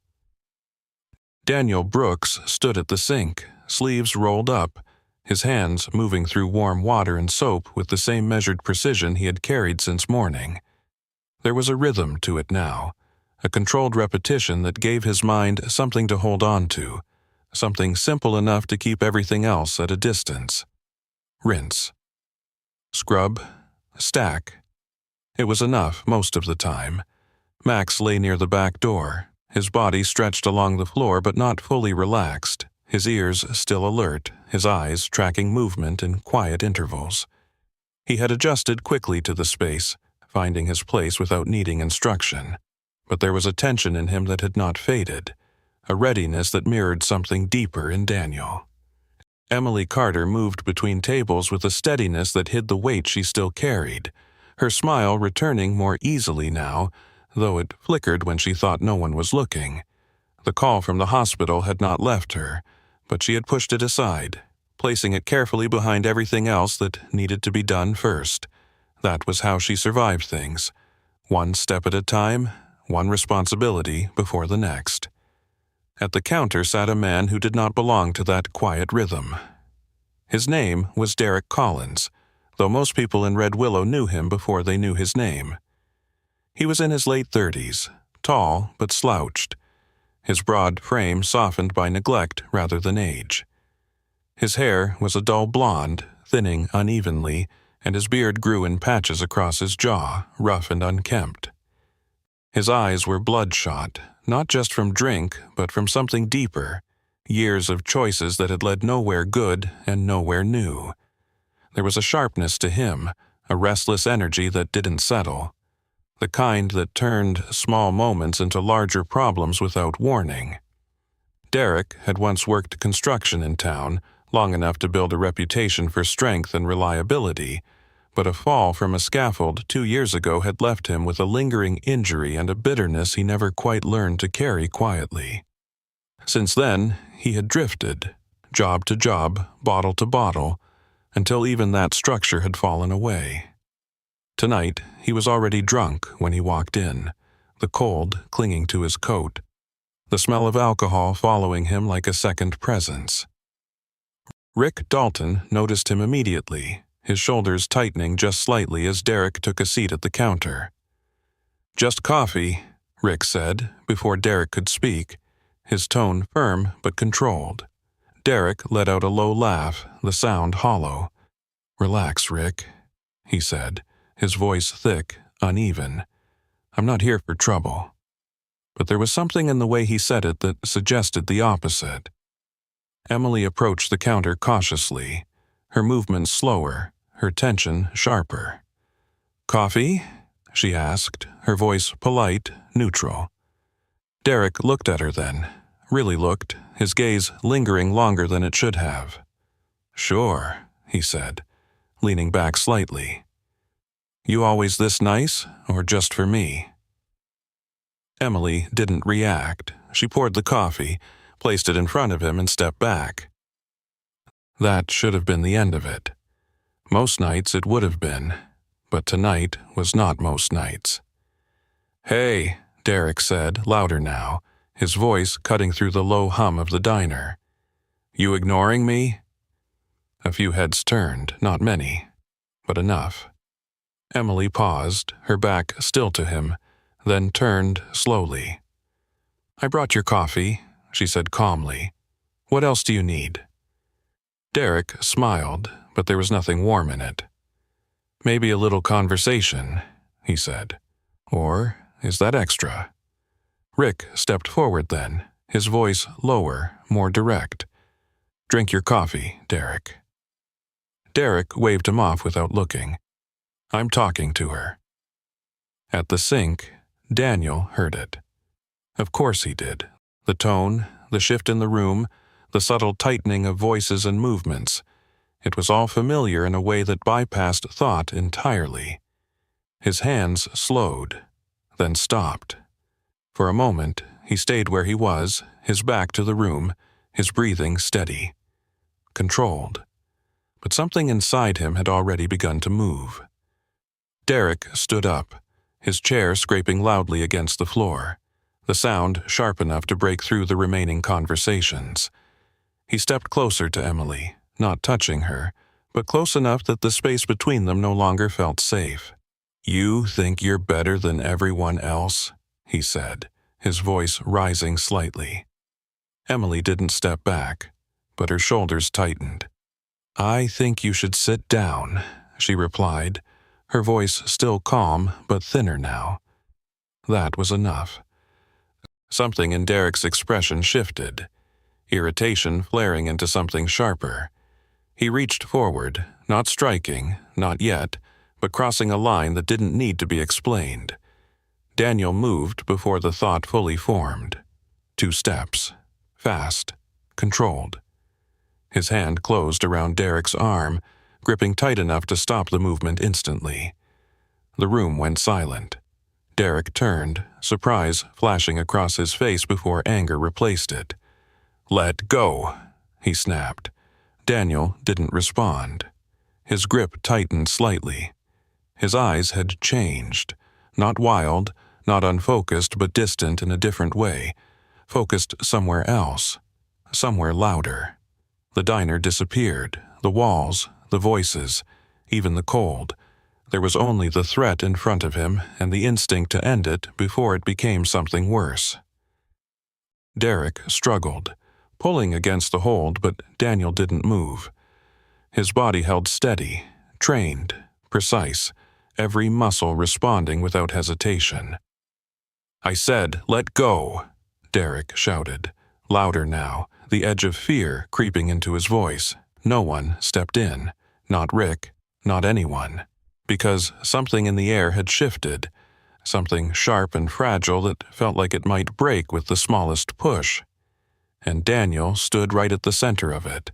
Daniel Brooks stood at the sink, sleeves rolled up, his hands moving through warm water and soap with the same measured precision he had carried since morning. There was a rhythm to it now, a controlled repetition that gave his mind something to hold on to, something simple enough to keep everything else at a distance. Rinse. Scrub. Stack. It was enough most of the time. Max lay near the back door, his body stretched along the floor but not fully relaxed, his ears still alert, his eyes tracking movement in quiet intervals. He had adjusted quickly to the space, finding his place without needing instruction. But there was a tension in him that had not faded, a readiness that mirrored something deeper in Daniel. Emily Carter moved between tables with a steadiness that hid the weight she still carried, her smile returning more easily now, though it flickered when she thought no one was looking. The call from the hospital had not left her, but she had pushed it aside, placing it carefully behind everything else that needed to be done first. That was how she survived things. One step at a time, one responsibility before the next. At the counter sat a man who did not belong to that quiet rhythm. His name was Derek Collins, though most people in Red Willow knew him before they knew his name. He was in his late 30s, tall but slouched, his broad frame softened by neglect rather than age. His hair was a dull blonde, thinning unevenly, and his beard grew in patches across his jaw, rough and unkempt. His eyes were bloodshot, not just from drink, but from something deeper, years of choices that had led nowhere good and nowhere new. There was a sharpness to him, a restless energy that didn't settle, the kind that turned small moments into larger problems without warning. Derek had once worked construction in town, long enough to build a reputation for strength and reliability, but a fall from a scaffold 2 years ago had left him with a lingering injury and a bitterness he never quite learned to carry quietly. Since then, he had drifted, job to job, bottle to bottle, until even that structure had fallen away. Tonight, he was already drunk when he walked in, the cold clinging to his coat, the smell of alcohol following him like a second presence. Rick Dalton noticed him immediately, his shoulders tightening just slightly as Derek took a seat at the counter. "Just coffee," Rick said, before Derek could speak, his tone firm but controlled. Derek let out a low laugh, the sound hollow. "Relax, Rick," he said, his voice thick, uneven. "I'm not here for trouble." But there was something in the way he said it that suggested the opposite. Emily approached the counter cautiously, her movements slower, her tension sharper. "Coffee?" she asked, her voice polite, neutral. Derek looked at her then, really looked, his gaze lingering longer than it should have. "Sure," he said, leaning back slightly. "You always this nice, or just for me?" Emily didn't react. She poured the coffee, placed it in front of him, and stepped back. That should have been the end of it. Most nights it would have been, but tonight was not most nights. "Hey," Derek said, louder now, his voice cutting through the low hum of the diner. "You ignoring me?" A few heads turned, not many, but enough. Emily paused, her back still to him, then turned slowly. "I brought your coffee," she said calmly. "What else do you need?" Derek smiled, but there was nothing warm in it. "Maybe a little conversation," he said. "Or is that extra?" Rick stepped forward then, his voice lower, more direct. "Drink your coffee, Derek." Derek waved him off without looking. "I'm talking to her." At the sink, Daniel heard it. Of course he did. The tone, the shift in the room, the subtle tightening of voices and movements. It was all familiar in a way that bypassed thought entirely. His hands slowed, then stopped. For a moment, he stayed where he was, his back to the room, his breathing steady, controlled. But something inside him had already begun to move. Derek stood up, his chair scraping loudly against the floor, the sound sharp enough to break through the remaining conversations. He stepped closer to Emily, not touching her, but close enough that the space between them no longer felt safe. "You think you're better than everyone else?" he said, his voice rising slightly. Emily didn't step back, but her shoulders tightened. "I think you should sit down," she replied, her voice still calm but thinner now. That was enough. Something in Derek's expression shifted, irritation flaring into something sharper. He reached forward, not striking, not yet, but crossing a line that didn't need to be explained. Daniel moved before the thought fully formed. 2 steps. Fast. Controlled. His hand closed around Derek's arm, gripping tight enough to stop the movement instantly. The room went silent. Derek turned, surprise flashing across his face before anger replaced it. "Let go," he snapped. Daniel didn't respond. His grip tightened slightly. His eyes had changed. Not wild, not unfocused, but distant in a different way. Focused somewhere else. Somewhere louder. The diner disappeared. The walls, the voices, even the cold. There was only the threat in front of him and the instinct to end it before it became something worse. Derek struggled, pulling against the hold, but Daniel didn't move. His body held steady, trained, precise, every muscle responding without hesitation. "I said, let go," Derek shouted, louder now, the edge of fear creeping into his voice. No one stepped in, not Rick, not anyone, because something in the air had shifted, something sharp and fragile that felt like it might break with the smallest push. And Daniel stood right at the center of it.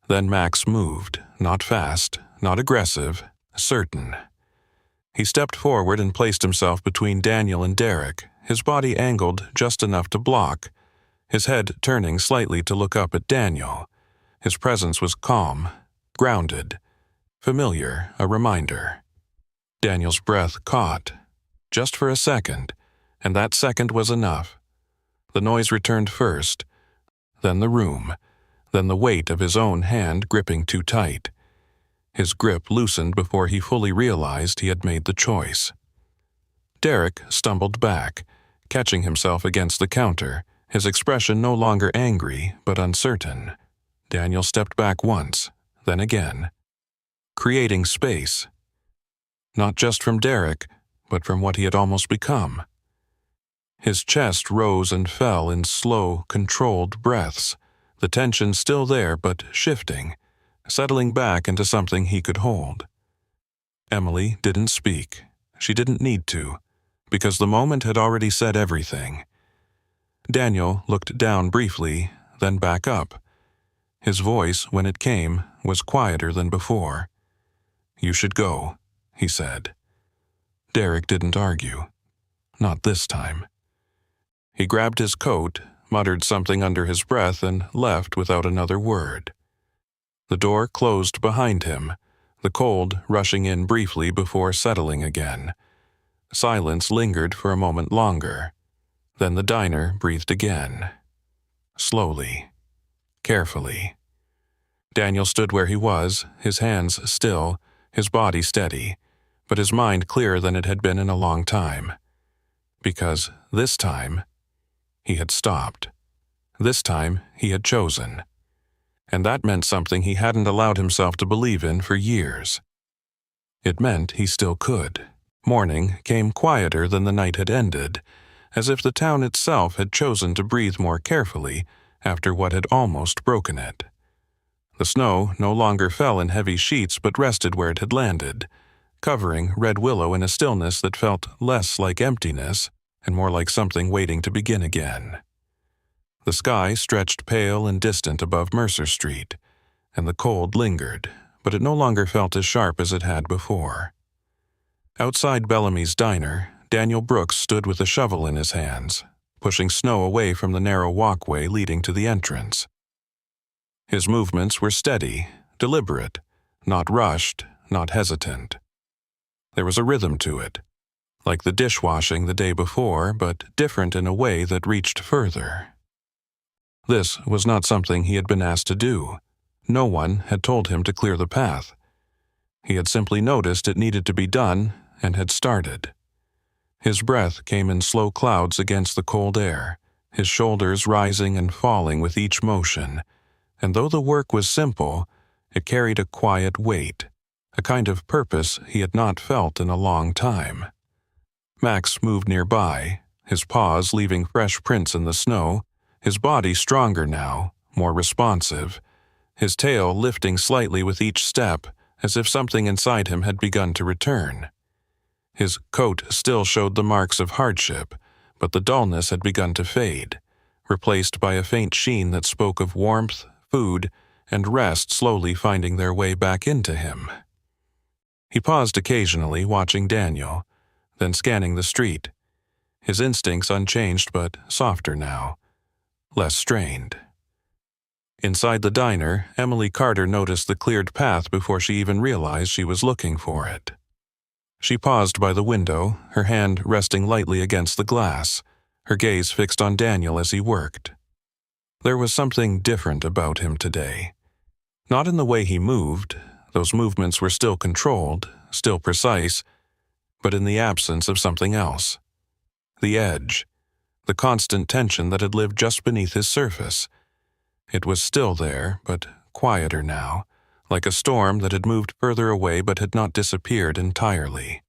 Then Max moved, not fast, not aggressive, certain. He stepped forward and placed himself between Daniel and Derek, his body angled just enough to block, his head turning slightly to look up at Daniel. His presence was calm, grounded, familiar, a reminder. Daniel's breath caught, just for a second, and that second was enough. The noise returned first, then the room, then the weight of his own hand gripping too tight. His grip loosened before he fully realized he had made the choice. Derek stumbled back, catching himself against the counter, his expression no longer angry but uncertain. Daniel stepped back once, then again, creating space. Not just from Derek, but from what he had almost become. His chest rose and fell in slow, controlled breaths, the tension still there but shifting, settling back into something he could hold. Emily didn't speak. She didn't need to, because the moment had already said everything. Daniel looked down briefly, then back up. His voice, when it came, was quieter than before. "You should go," he said. Derek didn't argue. Not this time. He grabbed his coat, muttered something under his breath, and left without another word. The door closed behind him, the cold rushing in briefly before settling again. Silence lingered for a moment longer. Then the diner breathed again. Slowly. Carefully. Daniel stood where he was, his hands still, his body steady, but his mind clearer than it had been in a long time. Because this time, he had stopped. This time, he had chosen. And that meant something he hadn't allowed himself to believe in for years. It meant he still could. Morning came quieter than the night had ended, as if the town itself had chosen to breathe more carefully after what had almost broken it. The snow no longer fell in heavy sheets but rested where it had landed, covering Red Willow in a stillness that felt less like emptiness and more like something waiting to begin again. The sky stretched pale and distant above Mercer Street, and the cold lingered, but it no longer felt as sharp as it had before. Outside Bellamy's diner, Daniel Brooks stood with a shovel in his hands, pushing snow away from the narrow walkway leading to the entrance. His movements were steady, deliberate, not rushed, not hesitant. There was a rhythm to it, like the dishwashing the day before, but different in a way that reached further. This was not something he had been asked to do. No one had told him to clear the path. He had simply noticed it needed to be done and had started. His breath came in slow clouds against the cold air, his shoulders rising and falling with each motion, and though the work was simple, it carried a quiet weight, a kind of purpose he had not felt in a long time. Max moved nearby, his paws leaving fresh prints in the snow, his body stronger now, more responsive, his tail lifting slightly with each step, as if something inside him had begun to return. His coat still showed the marks of hardship, but the dullness had begun to fade, replaced by a faint sheen that spoke of warmth, food, and rest slowly finding their way back into him. He paused occasionally, watching Daniel, then scanning the street, his instincts unchanged but softer now, less strained. Inside the diner, Emily Carter noticed the cleared path before she even realized she was looking for it. She paused by the window, her hand resting lightly against the glass, her gaze fixed on Daniel as he worked. There was something different about him today. Not in the way he moved, those movements were still controlled, still precise, but in the absence of something else. The edge, the constant tension that had lived just beneath his surface. It was still there, but quieter now, like a storm that had moved further away but had not disappeared entirely.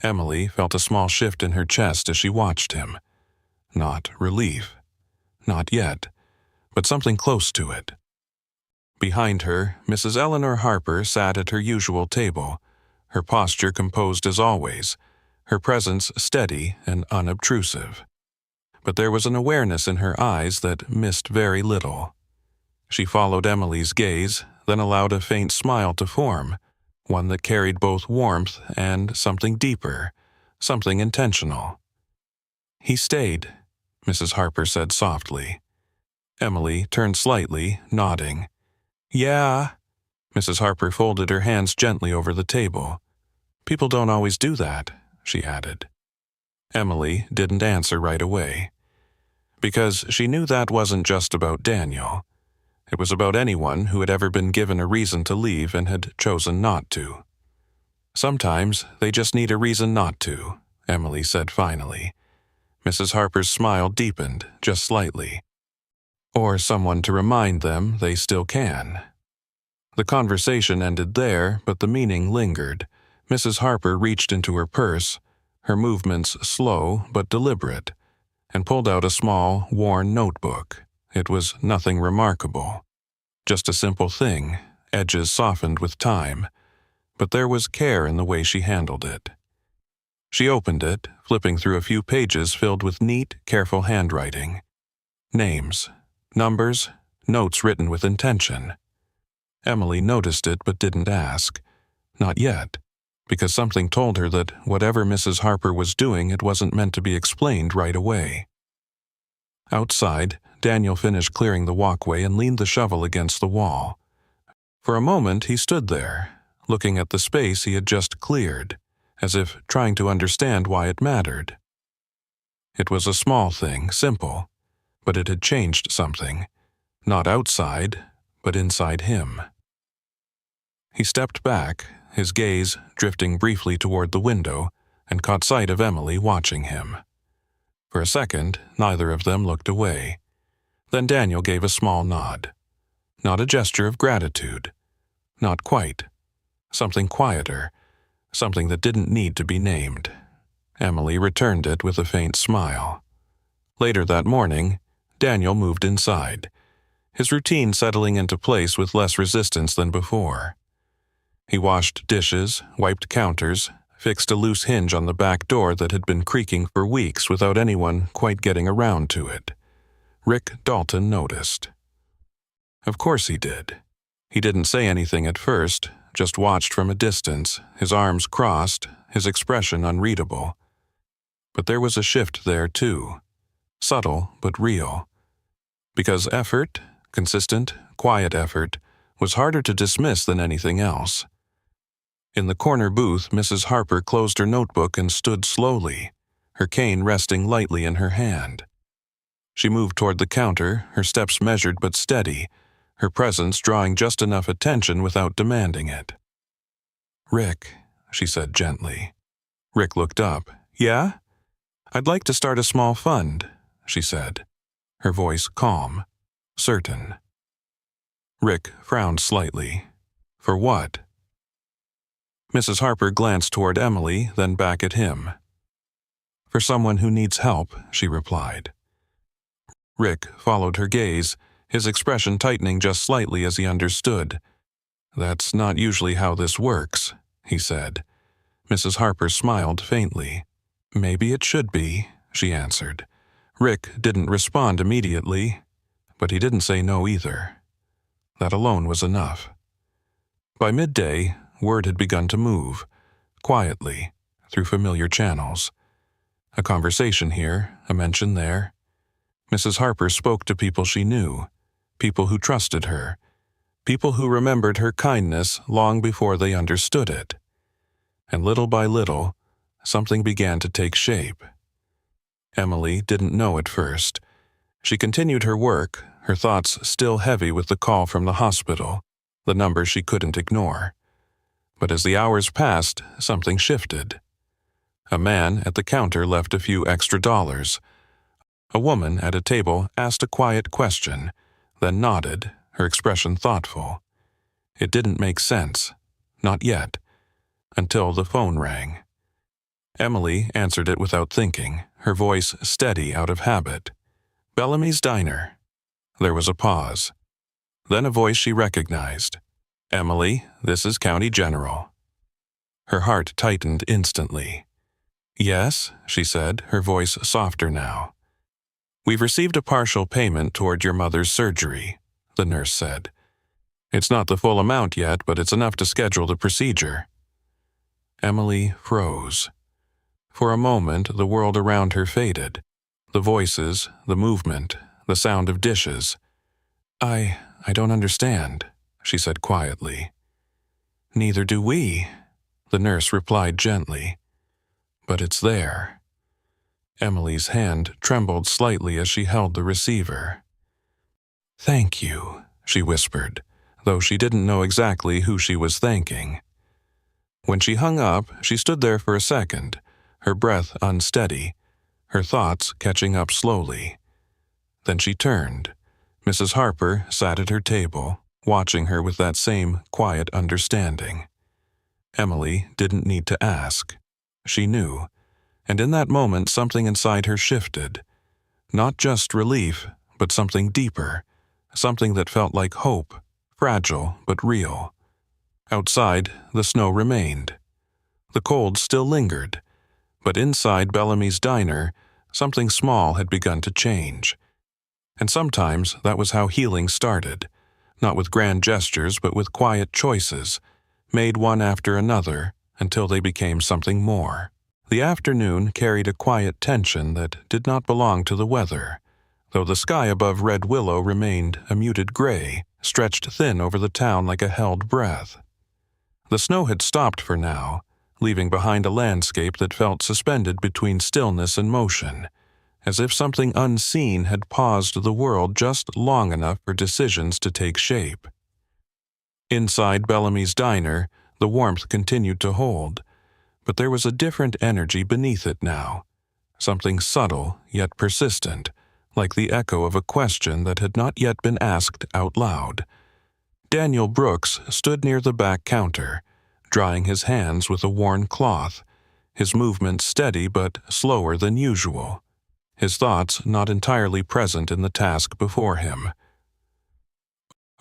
Emily felt a small shift in her chest as she watched him. Not relief. Not yet, but something close to it. Behind her, Mrs. Eleanor Harper sat at her usual table, her posture composed as always, her presence steady and unobtrusive. But there was an awareness in her eyes that missed very little. She followed Emily's gaze, then allowed a faint smile to form, one that carried both warmth and something deeper, something intentional. "He stayed," Mrs. Harper said softly. Emily turned slightly, nodding. "Yeah." Mrs. Harper folded her hands gently over the table. "People don't always do that," she added. Emily didn't answer right away, because she knew that wasn't just about Daniel. It was about anyone who had ever been given a reason to leave and had chosen not to. "Sometimes they just need a reason not to," Emily said finally. Mrs. Harper's smile deepened just slightly. "Or someone to remind them they still can." The conversation ended there, but the meaning lingered. Mrs. Harper reached into her purse, her movements slow but deliberate, and pulled out a small, worn notebook. It was nothing remarkable. Just a simple thing, edges softened with time, but there was care in the way she handled it. She opened it, flipping through a few pages filled with neat, careful handwriting. Names, numbers, notes written with intention. Emily noticed it but didn't ask. Not yet, because something told her that whatever Mrs. Harper was doing, it wasn't meant to be explained right away. Outside, Daniel finished clearing the walkway and leaned the shovel against the wall. For a moment he stood there, looking at the space he had just cleared, as if trying to understand why it mattered. It was a small thing, simple, but it had changed something, not outside, but inside him. He stepped back, his gaze drifting briefly toward the window, and caught sight of Emily watching him. For a second, neither of them looked away. Then Daniel gave a small nod. Not a gesture of gratitude. Not quite. Something quieter. Something that didn't need to be named. Emily returned it with a faint smile. Later that morning, Daniel moved inside, his routine settling into place with less resistance than before. He washed dishes, wiped counters, fixed a loose hinge on the back door that had been creaking for weeks without anyone quite getting around to it. Rick Dalton noticed. Of course he did. He didn't say anything at first, just watched from a distance, his arms crossed, his expression unreadable. But there was a shift there too. Subtle but real. Because effort, consistent, quiet effort, was harder to dismiss than anything else. In the corner booth, Mrs. Harper closed her notebook and stood slowly, her cane resting lightly in her hand. She moved toward the counter, her steps measured but steady, her presence drawing just enough attention without demanding it. "Rick," she said gently. Rick looked up. "Yeah? I'd like to start a small fund," she said, her voice calm, certain. Rick frowned slightly. "For what?" Mrs. Harper glanced toward Emily, then back at him. "For someone who needs help," she replied. Rick followed her gaze, his expression tightening just slightly as he understood. "That's not usually how this works," he said. Mrs. Harper smiled faintly. "Maybe it should be," she answered. Rick didn't respond immediately, but he didn't say no either. That alone was enough. By midday, word had begun to move, quietly, through familiar channels. A conversation here, a mention there. Mrs. Harper spoke to people she knew, people who trusted her, people who remembered her kindness long before they understood it. And little by little, something began to take shape. Emily didn't know at first. She continued her work, her thoughts still heavy with the call from the hospital, the number she couldn't ignore. But as the hours passed, something shifted. A man at the counter left a few extra dollars. A woman at a table asked a quiet question, then nodded, her expression thoughtful. It didn't make sense, not yet, until the phone rang. Emily answered it without thinking, her voice steady out of habit. "Bellamy's Diner." There was a pause. Then a voice she recognized. "Emily, this is County General." Her heart tightened instantly. "Yes," she said, her voice softer now. "We've received a partial payment toward your mother's surgery," the nurse said. "It's not the full amount yet, but it's enough to schedule the procedure." Emily froze. For a moment, the world around her faded. The voices, the movement, the sound of dishes. I don't understand," she said quietly. "Neither do we," the nurse replied gently. "But it's there." Emily's hand trembled slightly as she held the receiver. "Thank you," she whispered, though she didn't know exactly who she was thanking. When she hung up, she stood there for a second, her breath unsteady, her thoughts catching up slowly. Then she turned. Mrs. Harper sat at her table, watching her with that same quiet understanding. Emily didn't need to ask. She knew, and in that moment something inside her shifted. Not just relief, but something deeper, something that felt like hope, fragile but real. Outside, the snow remained. The cold still lingered, but inside Bellamy's Diner, something small had begun to change. And sometimes that was how healing started, not with grand gestures but with quiet choices, made one after another until they became something more. The afternoon carried a quiet tension that did not belong to the weather, though the sky above Red Willow remained a muted gray, stretched thin over the town like a held breath. The snow had stopped for now, leaving behind a landscape that felt suspended between stillness and motion, as if something unseen had paused the world just long enough for decisions to take shape. Inside Bellamy's Diner, the warmth continued to hold, but there was a different energy beneath it now, something subtle yet persistent, like the echo of a question that had not yet been asked out loud. Daniel Brooks stood near the back counter, drying his hands with a worn cloth, his movements steady but slower than usual, his thoughts not entirely present in the task before him.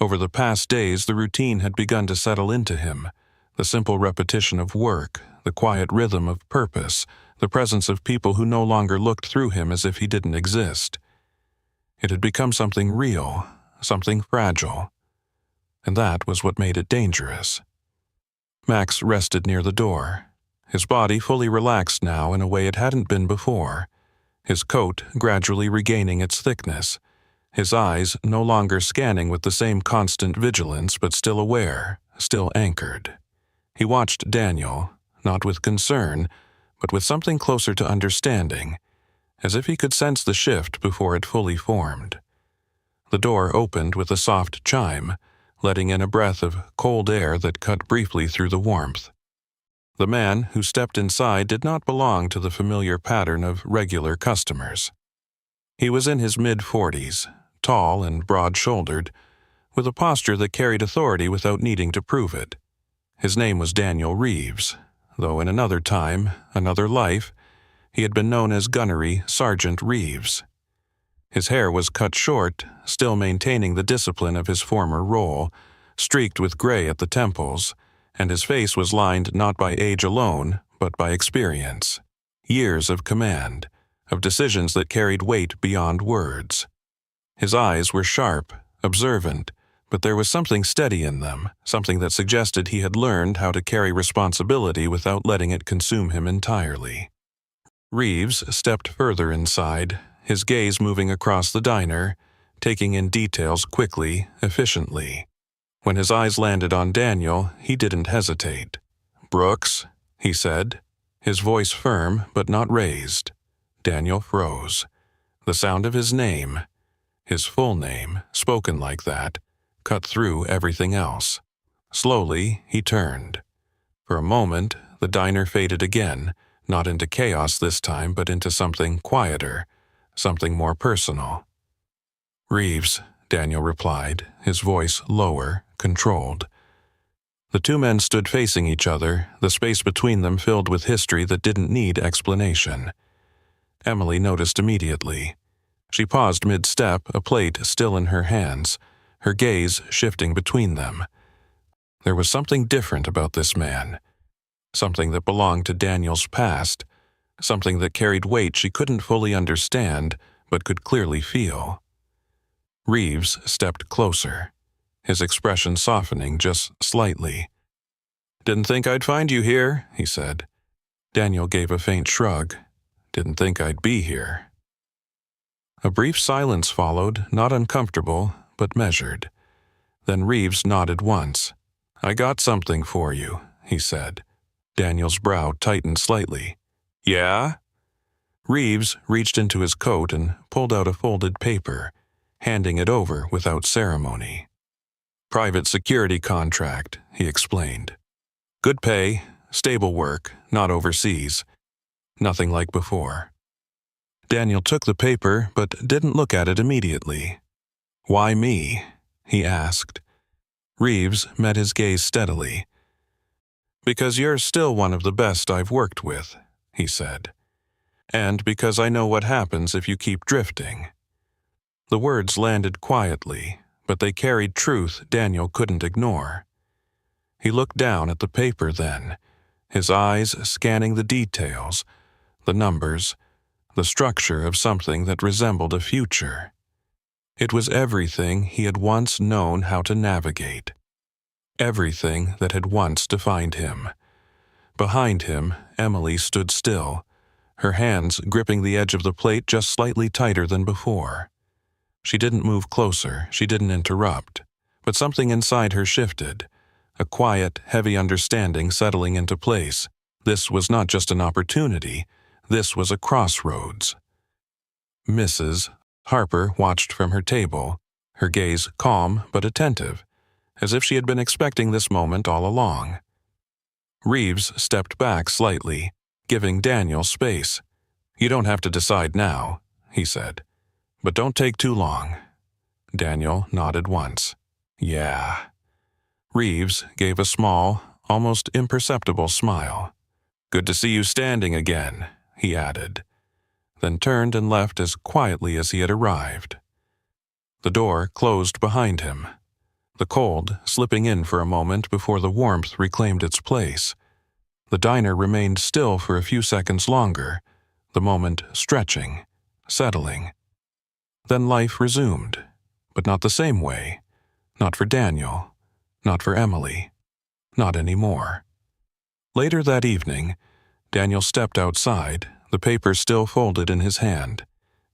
Over the past days, the routine had begun to settle into him, the simple repetition of work, the quiet rhythm of purpose, the presence of people who no longer looked through him as if he didn't exist. It had become something real, something fragile, and that was what made it dangerous. Max rested near the door, his body fully relaxed now in a way it hadn't been before, his coat gradually regaining its thickness, his eyes no longer scanning with the same constant vigilance but still aware, still anchored. He watched Daniel, not with concern, but with something closer to understanding, as if he could sense the shift before it fully formed. The door opened with a soft chime, letting in a breath of cold air that cut briefly through the warmth. The man who stepped inside did not belong to the familiar pattern of regular customers. He was in his mid-40s, tall and broad-shouldered, with a posture that carried authority without needing to prove it. His name was Daniel Reeves, though in another time, another life, he had been known as Gunnery Sergeant Reeves. His hair was cut short, still maintaining the discipline of his former role, streaked with gray at the temples, and his face was lined not by age alone, but by experience. Years of command, of decisions that carried weight beyond words. His eyes were sharp, observant, but there was something steady in them, something that suggested he had learned how to carry responsibility without letting it consume him entirely. Reeves stepped further inside, his gaze moving across the diner, taking in details quickly, efficiently. When his eyes landed on Daniel, he didn't hesitate. "Brooks," he said, his voice firm but not raised. Daniel froze. The sound of his name, his full name, spoken like that, cut through everything else. Slowly, he turned. For a moment, the diner faded again, not into chaos this time, but into something quieter, something more personal. "Reeves," Daniel replied, his voice lower, controlled. The two men stood facing each other, the space between them filled with history that didn't need explanation. Emily noticed immediately. She paused mid-step, a plate still in her hands, her gaze shifting between them. There was something different about this man, something that belonged to Daniel's past, something that carried weight she couldn't fully understand but could clearly feel. Reeves stepped closer, his expression softening just slightly. "Didn't think I'd find you here," he said. Daniel gave a faint shrug. "Didn't think I'd be here." A brief silence followed, not uncomfortable, but measured. Then Reeves nodded once. "I got something for you," he said. Daniel's brow tightened slightly. "Yeah?" Reeves reached into his coat and pulled out a folded paper, handing it over without ceremony. "Private security contract," he explained. "Good pay, stable work, not overseas. Nothing like before." Daniel took the paper but didn't look at it immediately. "Why me?" he asked. Reeves met his gaze steadily. "Because you're still one of the best I've worked with," he said. "And because I know what happens if you keep drifting." The words landed quietly, but they carried truth Daniel couldn't ignore. He looked down at the paper then, his eyes scanning the details, the numbers, the structure of something that resembled a future. It was everything he had once known how to navigate. Everything that had once defined him. Behind him, Emily stood still, her hands gripping the edge of the plate just slightly tighter than before. She didn't move closer, she didn't interrupt, but something inside her shifted, a quiet, heavy understanding settling into place. This was not just an opportunity, this was a crossroads. Mrs. Harper watched from her table, her gaze calm but attentive, as if she had been expecting this moment all along. Reeves stepped back slightly, giving Daniel space. "You don't have to decide now," he said. "But don't take too long." Daniel nodded once. "Yeah." Reeves gave a small, almost imperceptible smile. "Good to see you standing again," he added, then turned and left as quietly as he had arrived. The door closed behind him, the cold slipping in for a moment before the warmth reclaimed its place. The diner remained still for a few seconds longer, the moment stretching, settling. Then life resumed, but not the same way. Not for Daniel, not for Emily, not anymore. Later that evening, Daniel stepped outside, the paper still folded in his hand,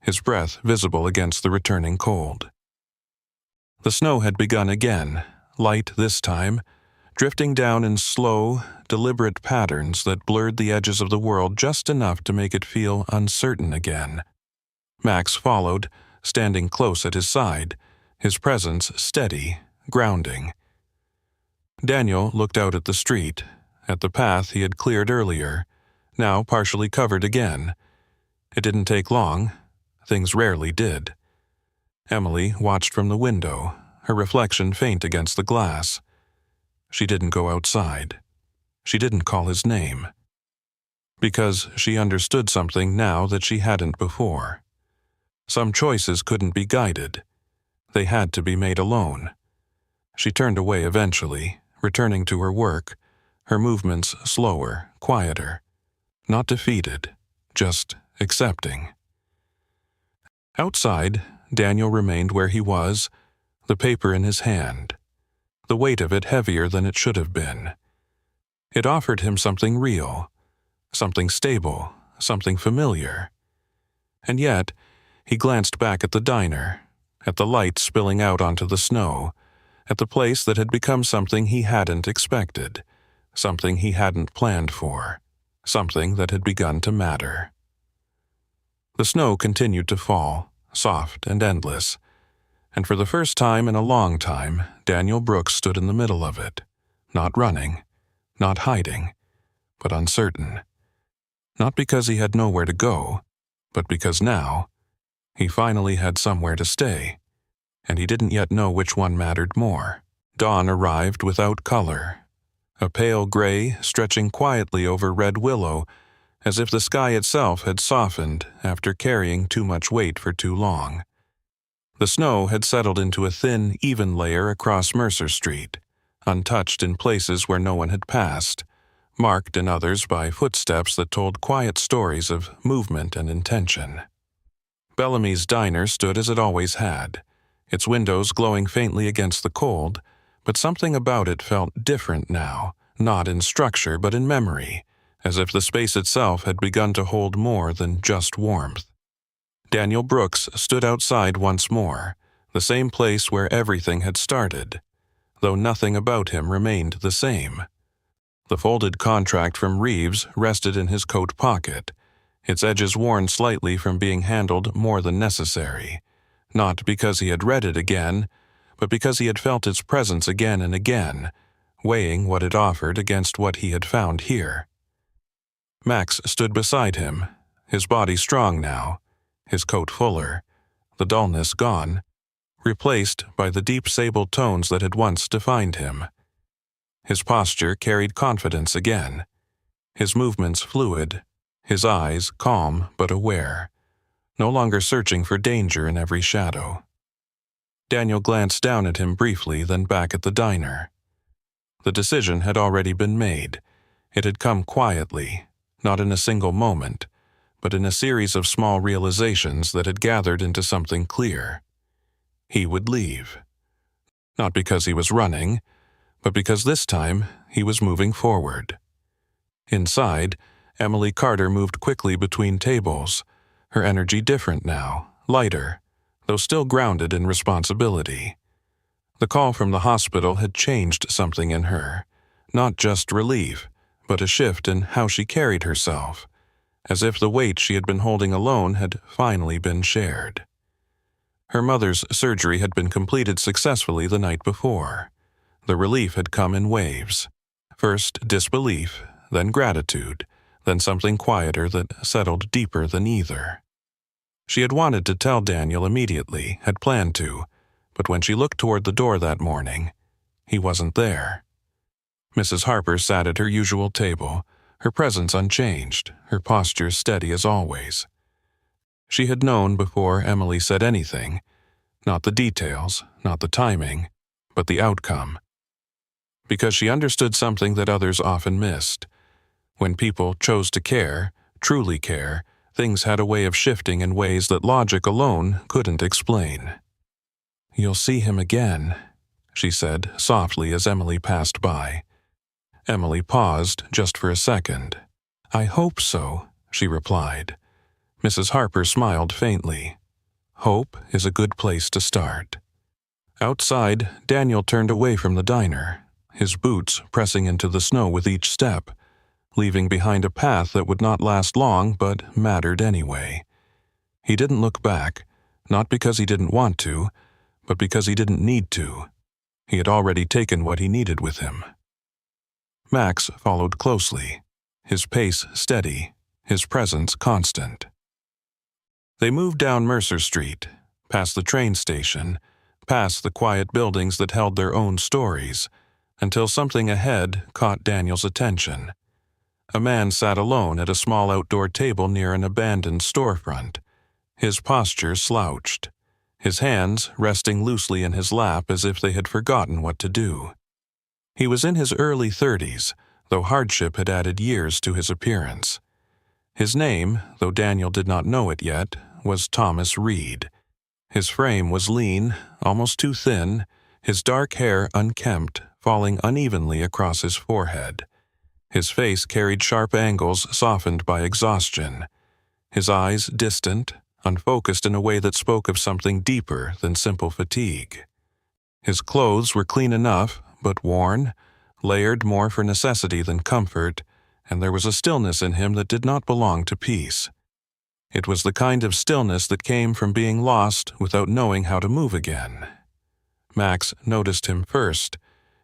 his breath visible against the returning cold. The snow had begun again, light this time, drifting down in slow, deliberate patterns that blurred the edges of the world just enough to make it feel uncertain again. Max followed, standing close at his side, his presence steady, grounding. Daniel looked out at the street, at the path he had cleared earlier, now partially covered again. It didn't take long. Things rarely did. Emily watched from the window, her reflection faint against the glass. She didn't go outside. She didn't call his name. Because she understood something now that she hadn't before. Some choices couldn't be guided. They had to be made alone. She turned away eventually, returning to her work, her movements slower, quieter. Not defeated, just accepting. Outside, Daniel remained where he was, the paper in his hand, the weight of it heavier than it should have been. It offered him something real, something stable, something familiar. And yet, he glanced back at the diner, at the light spilling out onto the snow, at the place that had become something he hadn't expected, something he hadn't planned for, something that had begun to matter. The snow continued to fall, soft and endless, and for the first time in a long time, Daniel Brooks stood in the middle of it, not running, not hiding, but uncertain. Not because he had nowhere to go, but because now, he finally had somewhere to stay, and he didn't yet know which one mattered more. Dawn arrived without color, a pale gray stretching quietly over red willow, as if the sky itself had softened after carrying too much weight for too long. The snow had settled into a thin, even layer across Mercer Street, untouched in places where no one had passed, marked in others by footsteps that told quiet stories of movement and intention. Bellamy's diner stood as it always had, its windows glowing faintly against the cold, but something about it felt different now, not in structure but in memory, as if the space itself had begun to hold more than just warmth. Daniel Brooks stood outside once more, the same place where everything had started, though nothing about him remained the same. The folded contract from Reeves rested in his coat pocket, its edges worn slightly from being handled more than necessary, not because he had read it again, but because he had felt its presence again and again, weighing what it offered against what he had found here. Max stood beside him, his body strong now, his coat fuller, the dullness gone, replaced by the deep sable tones that had once defined him. His posture carried confidence again, his movements fluid, his eyes calm but aware, no longer searching for danger in every shadow. Daniel glanced down at him briefly, then back at the diner. The decision had already been made. It had come quietly, not in a single moment, but in a series of small realizations that had gathered into something clear. He would leave. Not because he was running, but because this time he was moving forward. Inside, Emily Carter moved quickly between tables, her energy different now, lighter, though still grounded in responsibility. The call from the hospital had changed something in her, not just relief, but a shift in how she carried herself, as if the weight she had been holding alone had finally been shared. Her mother's surgery had been completed successfully the night before. The relief had come in waves. First disbelief, then gratitude, then something quieter that settled deeper than either. She had wanted to tell Daniel immediately, had planned to, but when she looked toward the door that morning, he wasn't there. Mrs. Harper sat at her usual table, her presence unchanged, her posture steady as always. She had known before Emily said anything, not the details, not the timing, but the outcome. Because she understood something that others often missed. When people chose to care, truly care, things had a way of shifting in ways that logic alone couldn't explain. "You'll see him again," she said softly as Emily passed by. Emily paused just for a second. "I hope so," she replied. Mrs. Harper smiled faintly. Hope is a good place to start. Outside, Daniel turned away from the diner, his boots pressing into the snow with each step, leaving behind a path that would not last long but mattered anyway. He didn't look back, not because he didn't want to, but because he didn't need to. He had already taken what he needed with him. Max followed closely, his pace steady, his presence constant. They moved down Mercer Street, past the train station, past the quiet buildings that held their own stories, until something ahead caught Daniel's attention. A man sat alone at a small outdoor table near an abandoned storefront, his posture slouched, his hands resting loosely in his lap as if they had forgotten what to do. He was in his early 30s, though hardship had added years to his appearance. His name, though Daniel did not know it yet, was Thomas Reed. His frame was lean, almost too thin, his dark hair unkempt, falling unevenly across his forehead. His face carried sharp angles softened by exhaustion. His eyes distant, unfocused in a way that spoke of something deeper than simple fatigue. His clothes were clean enough, but worn, layered more for necessity than comfort, and there was a stillness in him that did not belong to peace. It was the kind of stillness that came from being lost without knowing how to move again. Max noticed him first,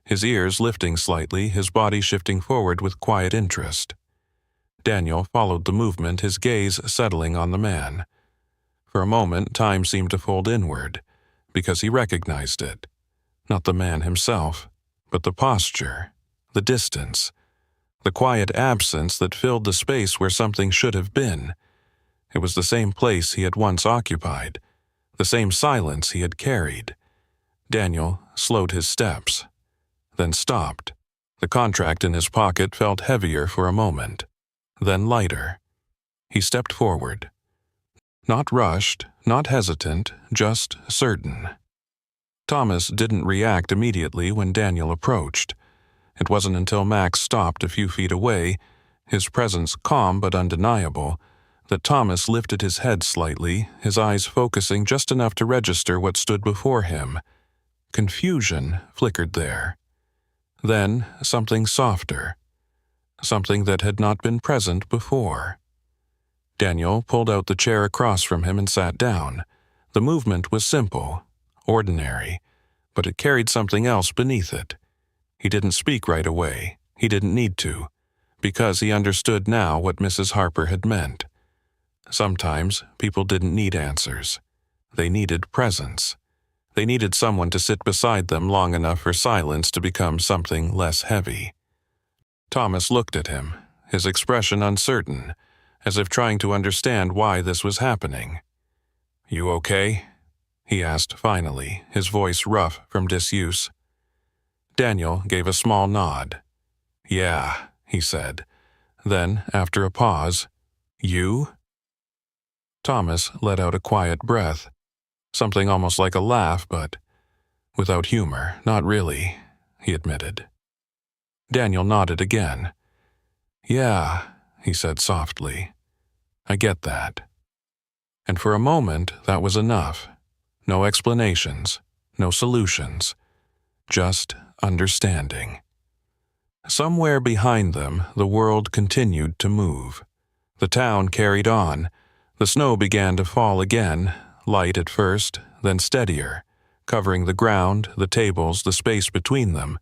his ears lifting slightly, his body shifting forward with quiet interest. Daniel followed the movement, his gaze settling on the man. For a moment, time seemed to fold inward, because he recognized it. Not the man himself, but the posture, the distance, the quiet absence that filled the space where something should have been. It was the same place he had once occupied, the same silence he had carried. Daniel slowed his steps, then stopped. The contract in his pocket felt heavier for a moment, then lighter. He stepped forward. Not rushed, not hesitant, just certain. Thomas didn't react immediately when Daniel approached. It wasn't until Max stopped a few feet away, his presence calm but undeniable, that Thomas lifted his head slightly, his eyes focusing just enough to register what stood before him. Confusion flickered there. Then something softer, something that had not been present before. Daniel pulled out the chair across from him and sat down. The movement was simple, ordinary, but it carried something else beneath it. He didn't speak right away. He didn't need to, because he understood now what Mrs. Harper had meant. Sometimes people didn't need answers. They needed presence. They needed someone to sit beside them long enough for silence to become something less heavy. Thomas looked at him, his expression uncertain, as if trying to understand why this was happening. "You okay?" he asked finally, his voice rough from disuse. Daniel gave a small nod. "Yeah," he said. Then, after a pause, "You?" Thomas let out a quiet breath, something almost like a laugh, but without humor. "Not really," he admitted. Daniel nodded again. "Yeah," he said softly. "I get that." And for a moment, that was enough. No explanations, no solutions, just understanding. Somewhere behind them, the world continued to move. The town carried on. The snow began to fall again, light at first, then steadier, covering the ground, the tables, the space between them.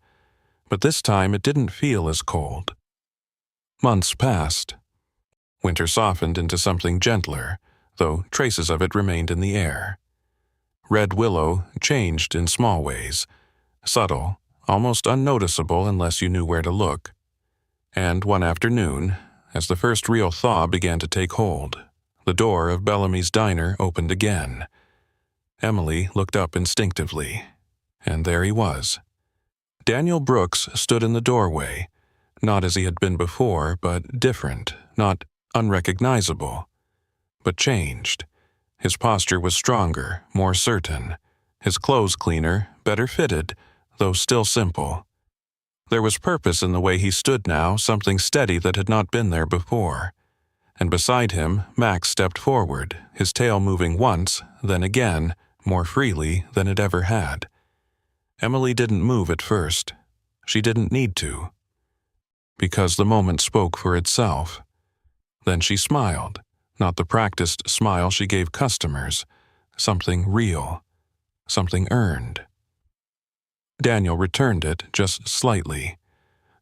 But this time it didn't feel as cold. Months passed. Winter softened into something gentler, though traces of it remained in the air. Red willow changed in small ways, subtle, almost unnoticeable unless you knew where to look. And one afternoon, as the first real thaw began to take hold, the door of Bellamy's diner opened again. Emily looked up instinctively, and there he was. Daniel Brooks stood in the doorway, not as he had been before, but different, not unrecognizable, but changed. His posture was stronger, more certain, his clothes cleaner, better fitted, though still simple. There was purpose in the way he stood now, something steady that had not been there before. And beside him, Max stepped forward, his tail moving once, then again, more freely than it ever had. Emily didn't move at first. She didn't need to, because the moment spoke for itself. Then she smiled, not the practiced smile she gave customers, something real, something earned. Daniel returned it just slightly.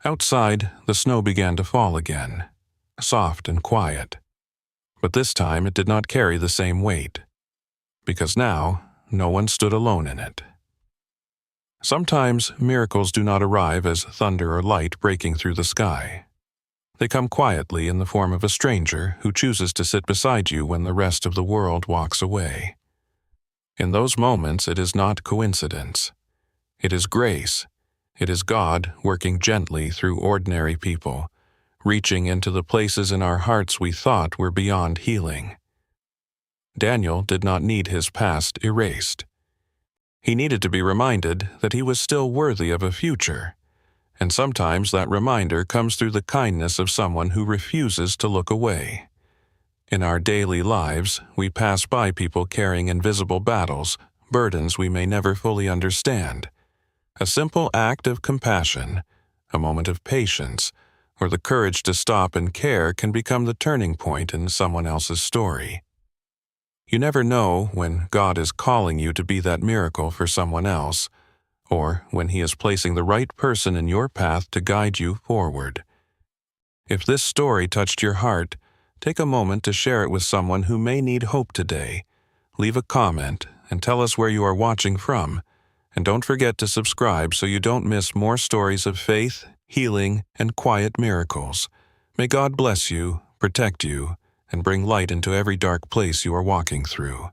Outside, the snow began to fall again, soft and quiet. But this time it did not carry the same weight, because now no one stood alone in it. Sometimes miracles do not arrive as thunder or light breaking through the sky. They come quietly in the form of a stranger who chooses to sit beside you when the rest of the world walks away. In those moments, it is not coincidence. It is grace. It is God working gently through ordinary people, reaching into the places in our hearts we thought were beyond healing. Daniel did not need his past erased. He needed to be reminded that he was still worthy of a future, and sometimes that reminder comes through the kindness of someone who refuses to look away. In our daily lives, we pass by people carrying invisible battles, burdens we may never fully understand. A simple act of compassion, a moment of patience, or the courage to stop and care can become the turning point in someone else's story. You never know when God is calling you to be that miracle for someone else, or when He is placing the right person in your path to guide you forward. If this story touched your heart, take a moment to share it with someone who may need hope today. Leave a comment and tell us where you are watching from. And don't forget to subscribe so you don't miss more stories of faith, healing, and quiet miracles. May God bless you, protect you, and bring light into every dark place you are walking through.